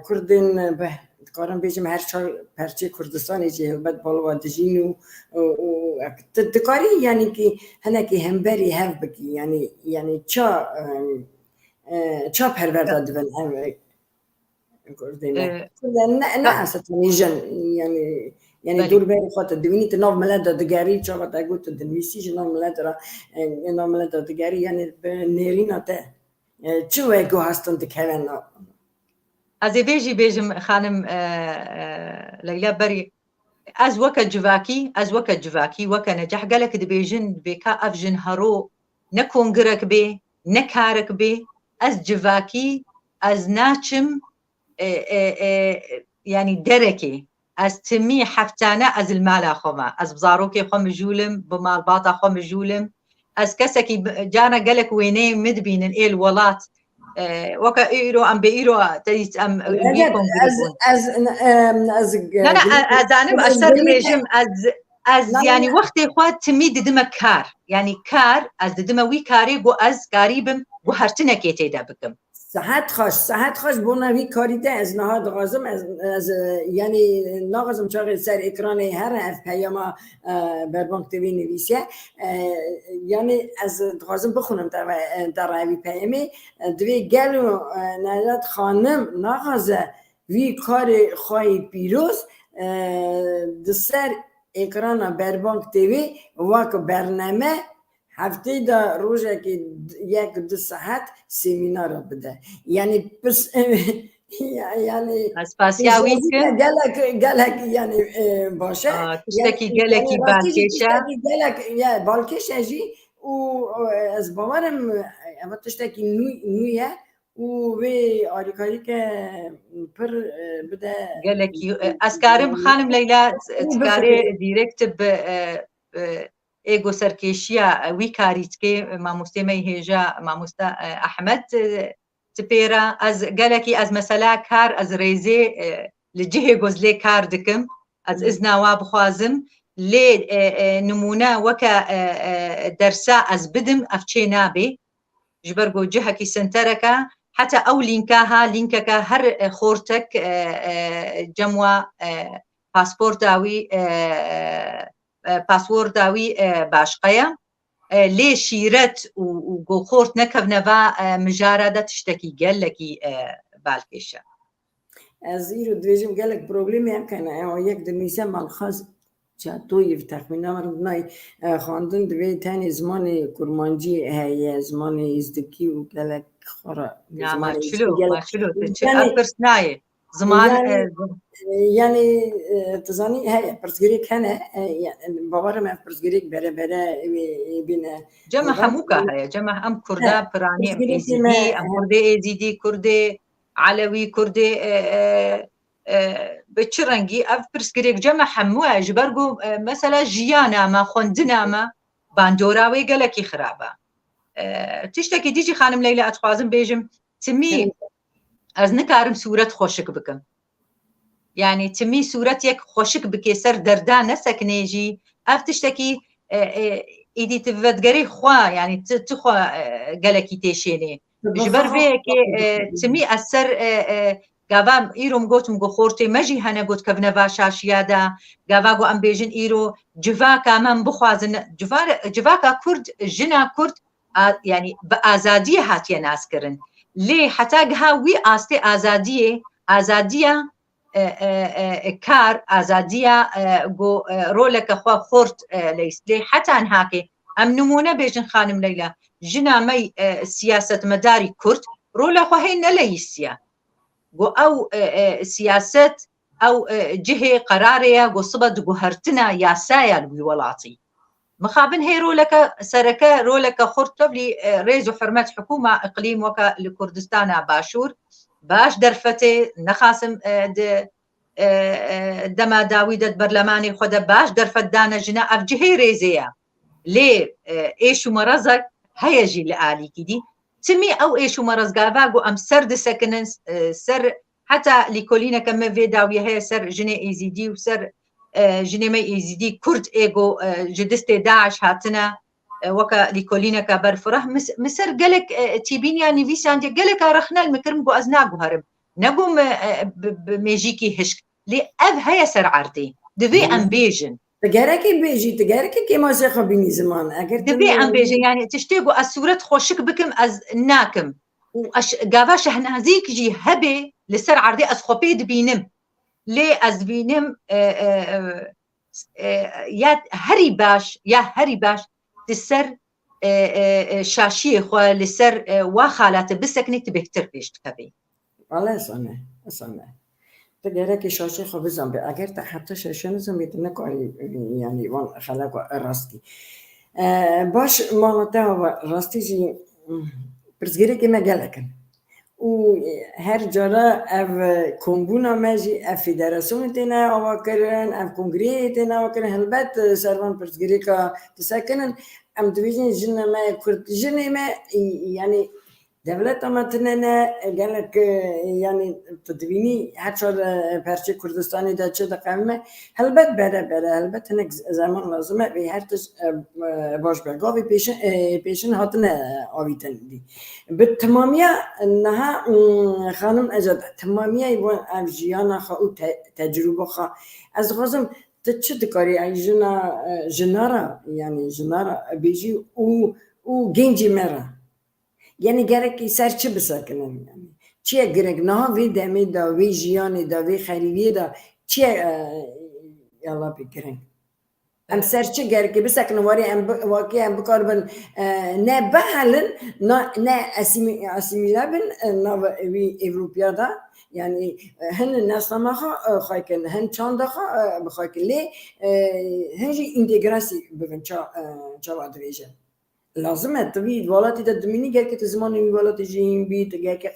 كردن به کارم بیشتر هر چهار پرچه کردستانی چه البته بالا دجینو و تدکاری یعنی که هنگی همبری هف بکی یعنی چا پرورده دون هم کردینه نه اصلا جن يعني دور بيري خاطر دويني تناف ملادا دقاري چاقا تاقو تدنويسي جناف ملادا را ناف ملادا دقاري يعني بنيرينا تا چو ايقو هستن تكهلن از بیجم خانم ليلى بري از وقت جواكي وقت نجح قالك دبيجن بكا افجن هرو نكون قرك بي نكارك بي از جواکی از ناچم يعني دركي از تمي حفتانه از المال خوما از بزاروكي خو مجولم بمال باطا خو مجولم از كسكي جانا قالك ويني مدبين الايل ولات وكا ايرو ام بايرو تيت ام بيكون از لا از انا اثر ريجيم از يعني وقت اخوات تمي ددما كار يعني كار از ددما وي كاري جو از قريبم جو هرتنا كيتي دا بكم صحت خوش بونوی کاری ده از نهاد غازم از یعنی ناغازم چاقی سر اکران هر اف پیاما بربانک تیوی نویسیه یعنی از غازم بخونم در روی پیامی دوی گلو نجات خانم ناغازه وی کار خواهی پیروز دسر اکران بربانک تیوی واک برنامه هفته دا روزه که یک دو ساعت سیمینار بده یعنی پس یعنی اسپاسیاوی گلک یعنی باشه تشتکی گلکی بالکشه گلک یا بالکشه جی و از باورم اما تشتکی نویه و وی آریکاری که پر بده گلکی اسکارم خانم لیلا تکاری دیرکت ایگو سرکشیا وی کاریت که ماموسته میهجا ماموسته احمد تپیرا از گلکی از مثلا کار از ریزه لجه گزله کار دکم از ازنا بخوازم لی نمونه وکا درسا از بدم افچه نابی جبرگو جهه کی سنترکا حتى او لينكا هر خورتك جموا باسبورتاوي باسورداوي باشقيا لي شيرت و خورت نكفنفا مجارده تشتكي قال لك بالكيشا از ایرو دویجم گلک پروبلمی هم کنه یک دمیسه مالخاز چطوری تخمین آمد نای خواندن دوی تنی زمان کرمانجی هی زمان ازدکی و گلک خورا نه ما شلو چه افرس نای زمان يعني تزاني هي برسجريك هنا باور ما برسجريك بره بين جمع حموكا هي جمع ام كردا براني ازيدي ام كردي ازيدي كردي علوي كردي بتشرنجي اف برسجريك جمع حموها جبرجو مثلا جيانا ما خوندنا ما باندوراوي قالكي خرابه تشتكي ديجي خانم ليلى اتخوازم بيجم تمي از نكارم صورة خوشك بكم يعني تمي صورة يك خوشك بكسر دردان نسكنيجي افتشتكي ايدي تفدقري خوا يعني تخوا قالكي تيشيني جبر فيك تمي اثر قابام ايرو مقوت مقو خورتي مجي هنا قوت كبنا باشاش يادا قاباقو ام بيجن ايرو جفاكا من بخوازن جفاكا كرد جنا كرد يعني بآزادية هاتيا ناسكرن ليه حتى هاوي آستي آزادية كار آزادية جو رولك أخوة خورت ليس ليه حتى هاكي أم نمونة بيجن خانم ليلى جنا مي سياسة مداري كرد رولا أخوة هين ليسيا جو أو سياسة أو جهة قرارية جو صبت جو هرتنا ياسايا الولاطي مخابن هي رولك سركة رولك خورت لي ريز وحرمات حكومة إقليم وكا لكردستان باشور باش درفتي نخاسم دما داويدة برلماني خدا باش درفت دانا جنا أفجهي ريزيا ليه إيشو مرزك هيجي لآلي كدي تمي أو إيشو مرز قاباقو أم سرد سكنن سر حتى لكولينا كما في داوية هي سر جني إيزيدي وسر جنيمي يزيدي كرد ايجو جدستي داعش هاتنا وكا لكولينا كبرفره مسر قالك تيبينيا نيفيسان دي قالك رخنا المكرم جو ازناغو هرم نقوم بميجيكي هشك لي اب هيا سر عرضي دفي امبيجن تجاركي بيجي تجاركي كيما سيخو بيني زمان اگر دفي امبيجن يعني تشتيقو الصورة خوشك بكم از ناكم وش قافاش هنازيك جي هبي لسر عرضي از خوبيد بينم لي از بینم یا هری باش تسر شاشی خو لسر وا حالات بسکنی تبهتر پیش تکبی والله اسمه تجاره که شاشی خو بزن به اگر تا حتی شاشی نزم میتونه کاری یعنی وان خلاق راستی باش ما تا راستی جی پرسگری که مگلکن و هر جارا اف کمبونا ماجی اف فدراسیون تینا آوا کرن اف کنگره تینا آوا کرن هلبت سروان پرسگری که تسکنن ام دویجن جن ما کرد جن ما يعني دولت ما تننا قالك يعني تدويني حتى برشة كردستاني دا شد قائمة هلبت هلبت هناك زمان لازم به هرتش باش بقى بيشن هاتنا آويتن دي بالتمامية إنها خانم أجد تمامية يبون أفجيانا خا تجربة خا از غازم تشد كاري أي جنارا يعني جنارا بيجي و جنجي مرة يعني گرک سرچه بسکنن يعني چیه گرک نه وی دمی دا وی جیانی دا وی خریوی دا چیه یالا بگرن ام سرچه گرک بسکنن واری ام واقعی ام بکاربن نه بحلن نه اسیمیلا بن نه وی اوروپیا دا يعني هن الناس ما خايكن هن چند خا بخايكن لي هنجي انتجراسي ببن چا وادويجن لازم تبي ولاتي تدميني قال كت زمان ولاتي جيم بيت قال كي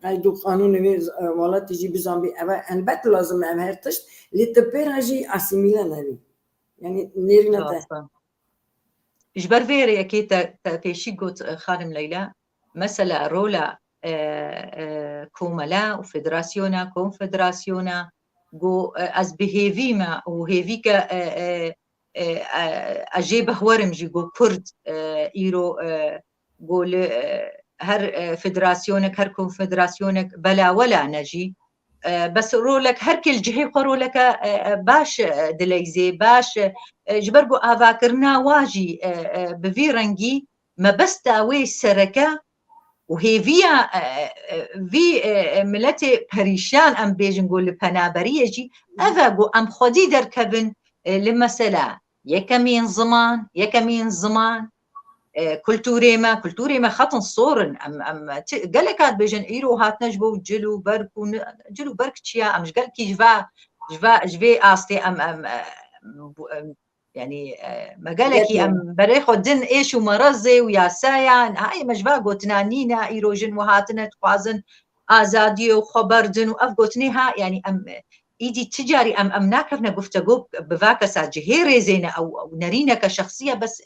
قايد قانون ولاتي جي بزامبي البت لازم امهرتش لتبيرجي اسيميلا نبي يعني نيرنا جبر فيري اكيد تفيشي قوت خانم ليلى مثلا رولا كوملا وفدراسيونا كونفدراسيونا جو از بهيفيما وهيفيكا أجيب هورم جيجو كرد إيرو قول هر فدراسيونك هر كونفدراسيونك بلا ولا نجي بس رولك هر كل جهة رولك باش دليزي باش جبرقو أفاكرنا واجي بفي رنجي ما بس تاوي السركة وهي فيها في ملتي بريشان أم بيجن قول البنابرية جي أفاقو أم خدي در كبن لمثلا يكمين زمان كلتوري ما خطن صورن ام قالك هاد بيجن ايرو هات نجبو جلو برك تشيا ام قالك جفا استي ام يعني ما قالك ام بريخو دن ايش ومرزي ويا سايا هاي مجبا قوتنانينا ايرو جن وهاتنا تقازن ازادي وخبردن وافقوتنيها يعني ام ايدي تجاري ام ناكرنا قفتقو بفاكا ساجي ريزينا او نرينا كشخصيه بس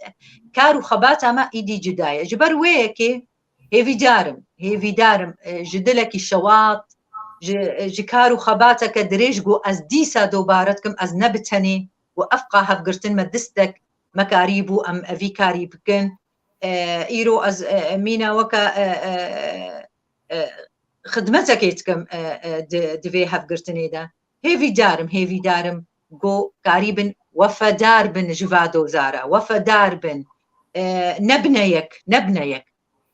كارو خباتا ما ايدي جدايه جبر ويكي هيفي دارم جدلك الشواط جكارو خباتا كدريجو از ديسا دوبارتكم از نبتني وافقا هفقرتن مدستك مكاريبو ام افي كاريبكن ايرو از مينا وكا خدمتك يتكم دفي هفقرتني دا هيفي دارم جو قريبا وفدار بن جفادو زارا وفدار بن نبنيك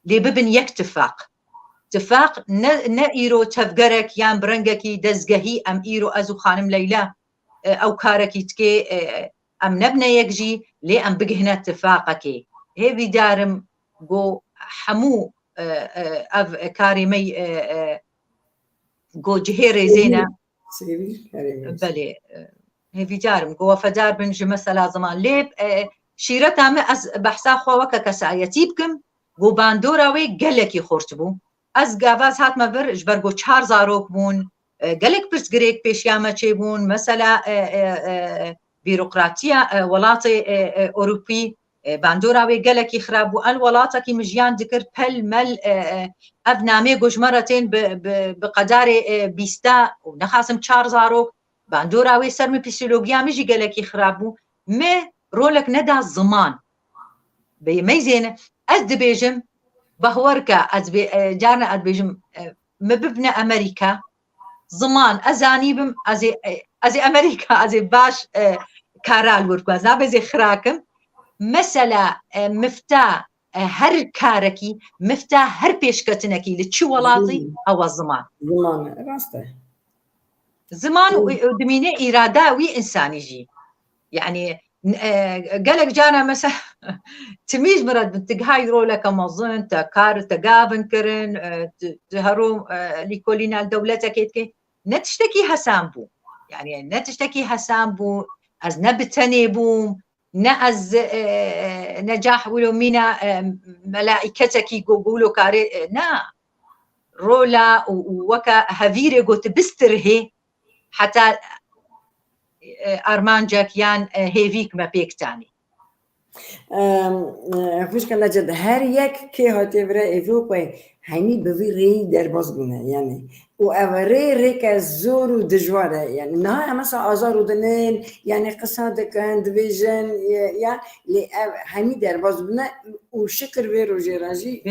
لي ببن يك اتفاق نئيرو تفقرك يان برنجكي دزقهي ام ايرو ازو خانم ليلى او كاركي تكي ام نبنيك جي لي ام بقهنا اتفاقكي هيفي دارم جو حمو اف كاريمي جو جهيري زينه بله هيفي دارم جو وفدار بن جمسلا زمان ليب شيرتا ما از بحثا خو وكا كسايتي بكم جو باندوراوي قالكي خورتبو از گاواز هات ما بر جبرگو 4 زاروک بون قالك برس گريك پیشیامه چه بون مثلا بيروقراطية ولاطي أوروبي باندوراوي قالكي خرابو الولاطة كي مجيان ذكر بل مل أبنامي جوج مرتين بقدار بيستا ونخاسم 4 زاروك باندوراوي سرمي بسيولوجيا مجي قالكي خرابو ما رولك ندى زمان بيميزين أزد بيجم بهوركا جارنا أد بيجم مببنا أمريكا زمان أزانيبم أزي أمريكا أزي باش كارال وركو أزي خراكم مثلا مفتاح هر كاركي مفتاح هر بيشكتنكي لتشي ولاتي أو الزمان راسته زمان ودمينة إرادة وي إنساني جي يعني قالك جانا مثلا تميز مرد بنتقهاي رولك مظن تكار تقابن كرن تهرو لكولينا الدولة كيتكي نتشتكي حسام بو يعني نتشتكي حسام بو از نبتني بوم نأز نجاح ولو مينا ملائكتك يقولوا كاري نا رولا وكا هفيري قوت بستره حتى أرمانجاك يان هيفيك ما بيكتاني خوش کنه جد هر یک که هاتی برای اروپای همی بوی ری در باز بونه یعنی و اوره ری که زور و دجواره یعنی نه همه سا آزار و دنین یعنی قصه دکن دویژن یا همی در باز بونه و شکر وی رو جراجی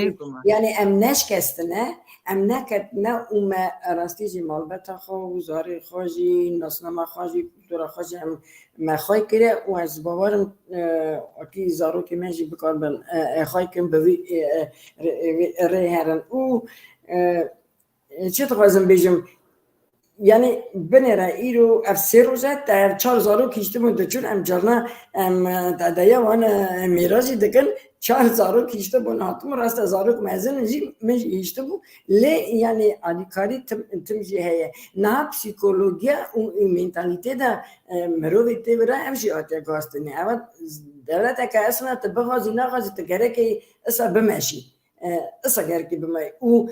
یعنی ام نشکستنه ام نکتنه و ما راستی جی مالبتا خواه و زاره خواهی ناسنامه خواهی دورا خواهی هم مخوای کرده و از باورم اکی زارو که منجی بکار بن خواهی کم بوی ری هرن او چه تقوازم بیجم یعنی بنره ایرو اف سه روزه در 4 زارو کشته بونده چون ام جارنا ام دادایه وان میراجی دکن 4 زارو کشته بون هاتم راست زارو که مزن جی منجی کشته بون لی یعنی آلیکاری تم جی هیه نه پسیکولوژیا و منتالیته دا مروی تی برای همشی آتیا گاستنی اول دولت که اصلا تبغازی نغازی تگره که اصلا بمشی اصلا گره که بمشی او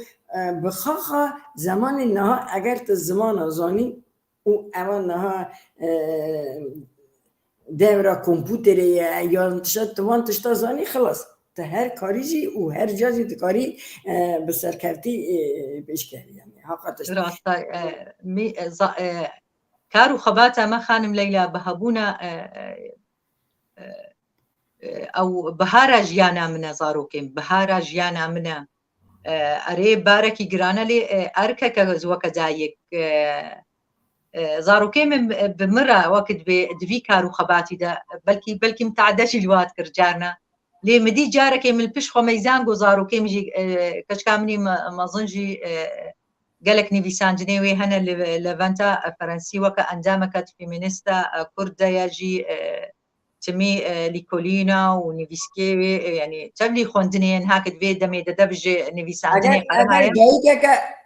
بخاخه زمان نه اگر تو زمان آزانی او اول نه دورا کامپیوتر یا توان تشتا زانی خلاص تا هر کاری جی و هر جایی کاری به سرکرتی پیش کردی یعنی حقیقتش راستا کارو خباتا ما خانم لیلا بهبونا او بهارا جیانا من زاروکیم بهارا جیانا من اره بارکی گرانه لی ارکه که زوکه دایک زاروکیم بمره وقت بدوی کارو خباتی ده بلکی متعدش الوقت کرجارنا لی مدی جاره که ملپش خو میزان گو زاروکیم جی کش کامنی مازنجی قالك نيفيسانجني وي هنا لفانتا فرنسي وكا اندامكت فيمينيستا كردا يجي تمي ليكولينا ونيفيسكي يعني تبلي خوندنين هاك في دمي دبج نيفيسانجني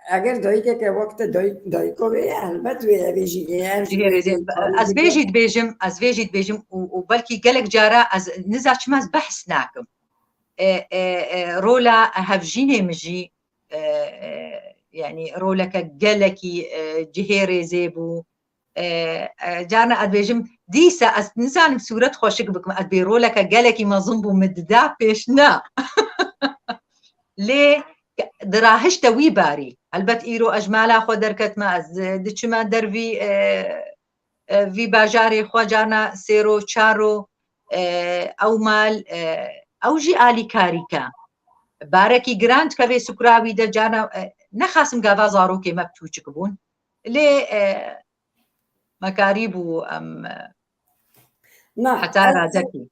اگر دایی که وقت دایی کو وی البته وی بیجی از بیجید بیجم و بلکی قالك جارا از نزاچ ماز بحث ناكم رولا هفجيني مجي يعني رولك قالكي جهيري زيبو جانا ادبيجم ديسا نزانم صورت خوشك بكم ادبي رولك قالكي ما ظنبو مددا بيشنا ليه دراهش توي باري البت ايرو اجمالا خو دركت ما از دچما درفي في باجاري خو جانا سيرو چارو او مال او جي آلي كاريكا باركي جراند كافي سكراوي دا جانا نخاسم قاوا زاروكي ما بتوچك بون لي مكاريبو ام حتى رازكي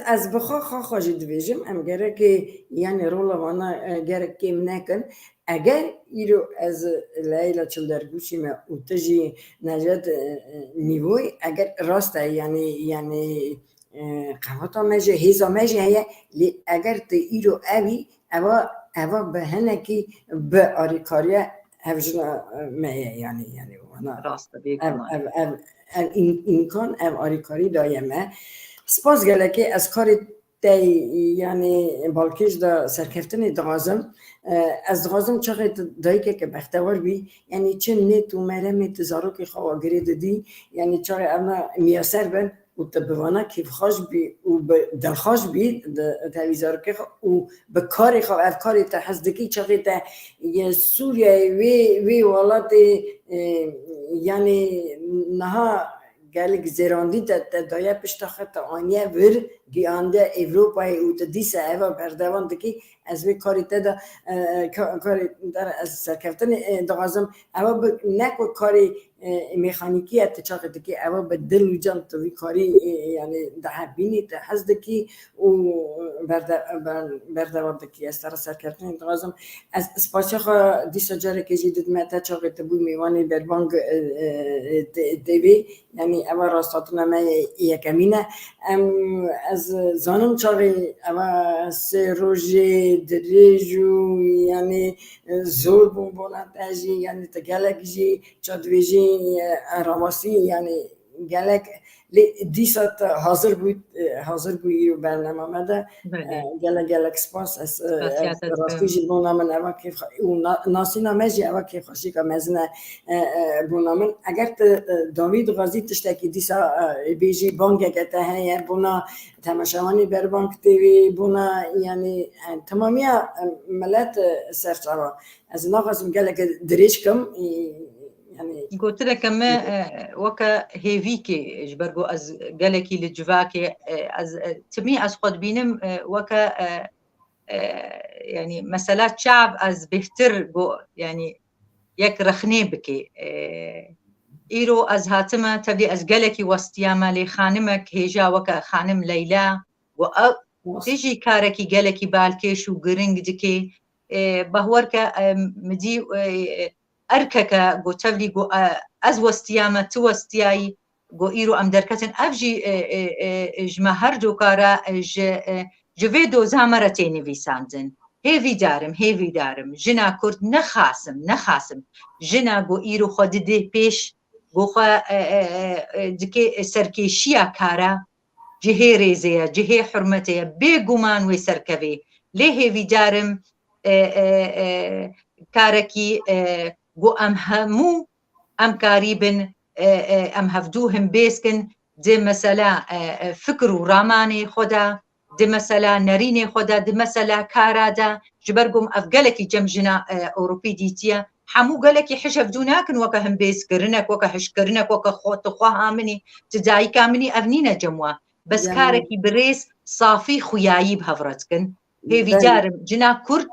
از بخوا خواجد بیجم ام گره که یعنی رولا وانا گره که منکن اگر ایرو از لیلا چلدرگوشی ما اوتجی نجات نیوی اگر راسته یعنی قواتا مجه هیزا مجه هیا لی اگر تی ایرو اوی اوا به هنکی به آریکاریا هفجنا مایه یعنی وانا راسته بیگم امکان آریکاری دایمه سپاس گله که از کاری تی یعنی بالکش دا سرکفتن دغازم از دغازم چقدر دایی که بختوار بی یعنی چه نیت و مرمت زاروکی خواه گرید دی یعنی چقدر اما میاسر بن و تبوانا کیف خوش بی و دلخوش بی تلویزیون که و به کاری خواه افکاری تحصدکی چقدر یه سوریه وی ولات یعنی نه گلک زیراندی دایا پشت خط آنیه ور گیانده اروپای او دیسه ایوا بردوان دکی از وی کاری تدا کاری در از سرکفتن دغازم ایوا نکو کاری مکانیکی اتچاق دکی ایوا به دل و جان توی کاری یعنی دهبینی تحز دکی و بردوان دکی از طرف سرکفتن دغازم از اسپاسیا خو دیسا جاره که جدید متا چاق تبوی میوانی بربانگ دیوی یعنی اما راستاتون ما یکمینه از زانم چاقی اما سه روزی دریجو یعنی زور بونبونت ازی یعنی تا گلک جی چادویجی راماسی یعنی گلک دیسا حاضر بوی و برنامه مده گلک سپاس از راستی جی بونا من اوا که ناسینا مجی اوا که خوشی که مزنه بونا من اگر داوید غازی تشتکی دیسا بیجی بانگه که تهیه بونا تماشاوانی بر بانک تیوی بونا یعنی تمامی ملت سرچاوا از ناقصم گلک دریش کم يعني قلت لك ما وكا هيفيكي جبرجو از جالكي لجواكي از تمي از خود بينم وكا يعني مسألات شعب از بهتر جو يعني يك رخني بكي إيرو از هاتما تبي از جالكي وستياما لي خانمك هيجا وكا خانم ليلى و تيجي كاركي جالكي بالكيش وجرينج دكي بهوركا مدي أركك جو تبلي جو از وستيامة توستياي جو إيرو أم دركتن أفجي جمهر جو كارا جفيدو زامرتين في ساندن هيفي دارم جنا كرد نخاسم جنا جو إيرو خود دي بيش جو خا دكي سركيشيا كارا جهي ريزيا جهي حرمتيا بيقومان ويسركبي ليه هيفي دارم كاركي جو ام همو ام قريبن ام هفدوهم بيسكن دي مثلا فكر وراماني خدا دي مثلا نريني خدا دي مثلا كارادا جبرقم افقلكي جمجنا اوروبي ديتيا حمو قالكي حش هفدوناكن وكا هم بيسكرنك وكا حشكرنك وكا خوت خوها مني تدعي كامني افنينا جموا بس كاركي بريس صافي خيايب هفرتكن هي دارم جنا كرد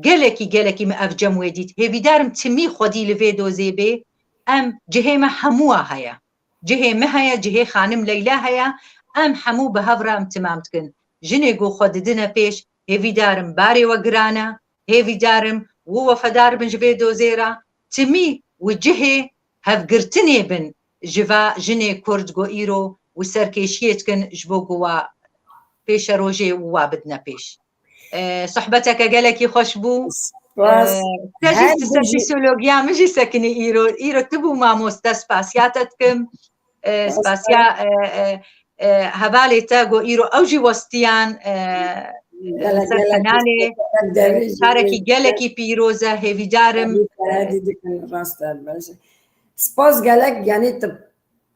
گلکی ما افجم ویدید هی دارم تمی خودی لویدو زیبه ام جهه ما هموه هیا جهه خانم لیلا هیا ام همو به هفرام تمام تکن جنه گو خود دنه پیش هی دارم باری و گرانه هی دارم و وفادار بن جویدو زیرا تمی و جهه هفگرتنی بن جوا جنه کرد گو ایرو و سرکشیت کن جبو گوا پیش روژه و بدنا پیش صحبتك قالكي خوش بو تجي تسكي سولوجيا مجي سكني إيرو تبو ما موستا سباسياتتكم سباسيا هبالي تاغو إيرو أوجي وستيان سرحنالي تاركي قالكي بيروزا هيفي دارم سپاس گلک یعنی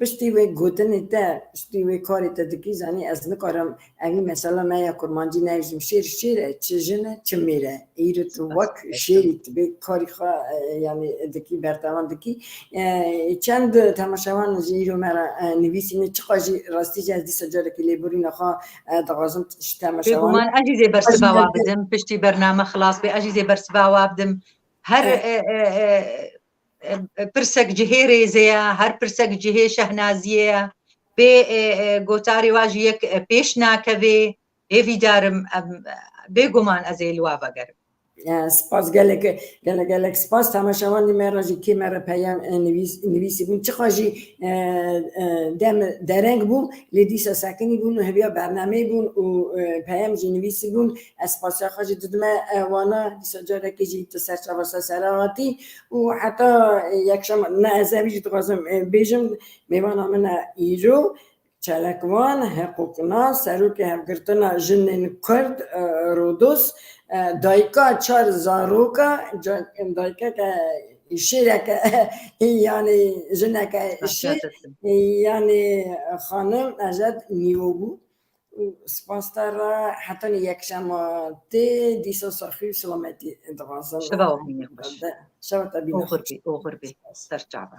پشتی وی گوتنی تا پشتی وی کاری تا دکی زنی از نکارم اگه مثلا من یا کرمانجی نویزم شیره چه جنه چه میره ایرو تو وک شیری تو به کاری خواه یعنی دکی برتوان دکی چند تماشاوان ایرو مرا نویسینه چه خواهی راستی جه از دی سجاره که لیبوری نخواه دغازم تماشاوان بگو من اجیزه برسبا وابدم پشتی برنامه خلاص بی اجیزه برسبا وابدم هر پرسك جهه ريزيا هر پرسك جهه شهنازيه بي گوتاري واجي يك پیش ناكوي هيفي دارم بيگومان ازي لوافا گرم سپاس گلک سپاس تماشاوانی مراجی که مرا پیام نویسی بون چه خواهی درنگ بون لیدیسا سکنی بون و هبیا برنامه بون و پیام جی نویسی بون سپاس خواهی دودمه وانا دیسا جاره که جی تسرچه واسه سراواتی و حتی یک شما نه ازوی جی تقاسم بیجم میوانا من ایرو چلکوان حقوقنا سروک هفگرتنا جنین کرد رودوس دایکا چار زاروکا دایکا که شیره که یعنی جنه که شیر یعنی خانم اجد نیو بو سپاس تر حتی یک شما تی دیسا ساخی سلامتی دوازم شبا و بینی خوش شبا تا بینی خوش او غربی سرچابه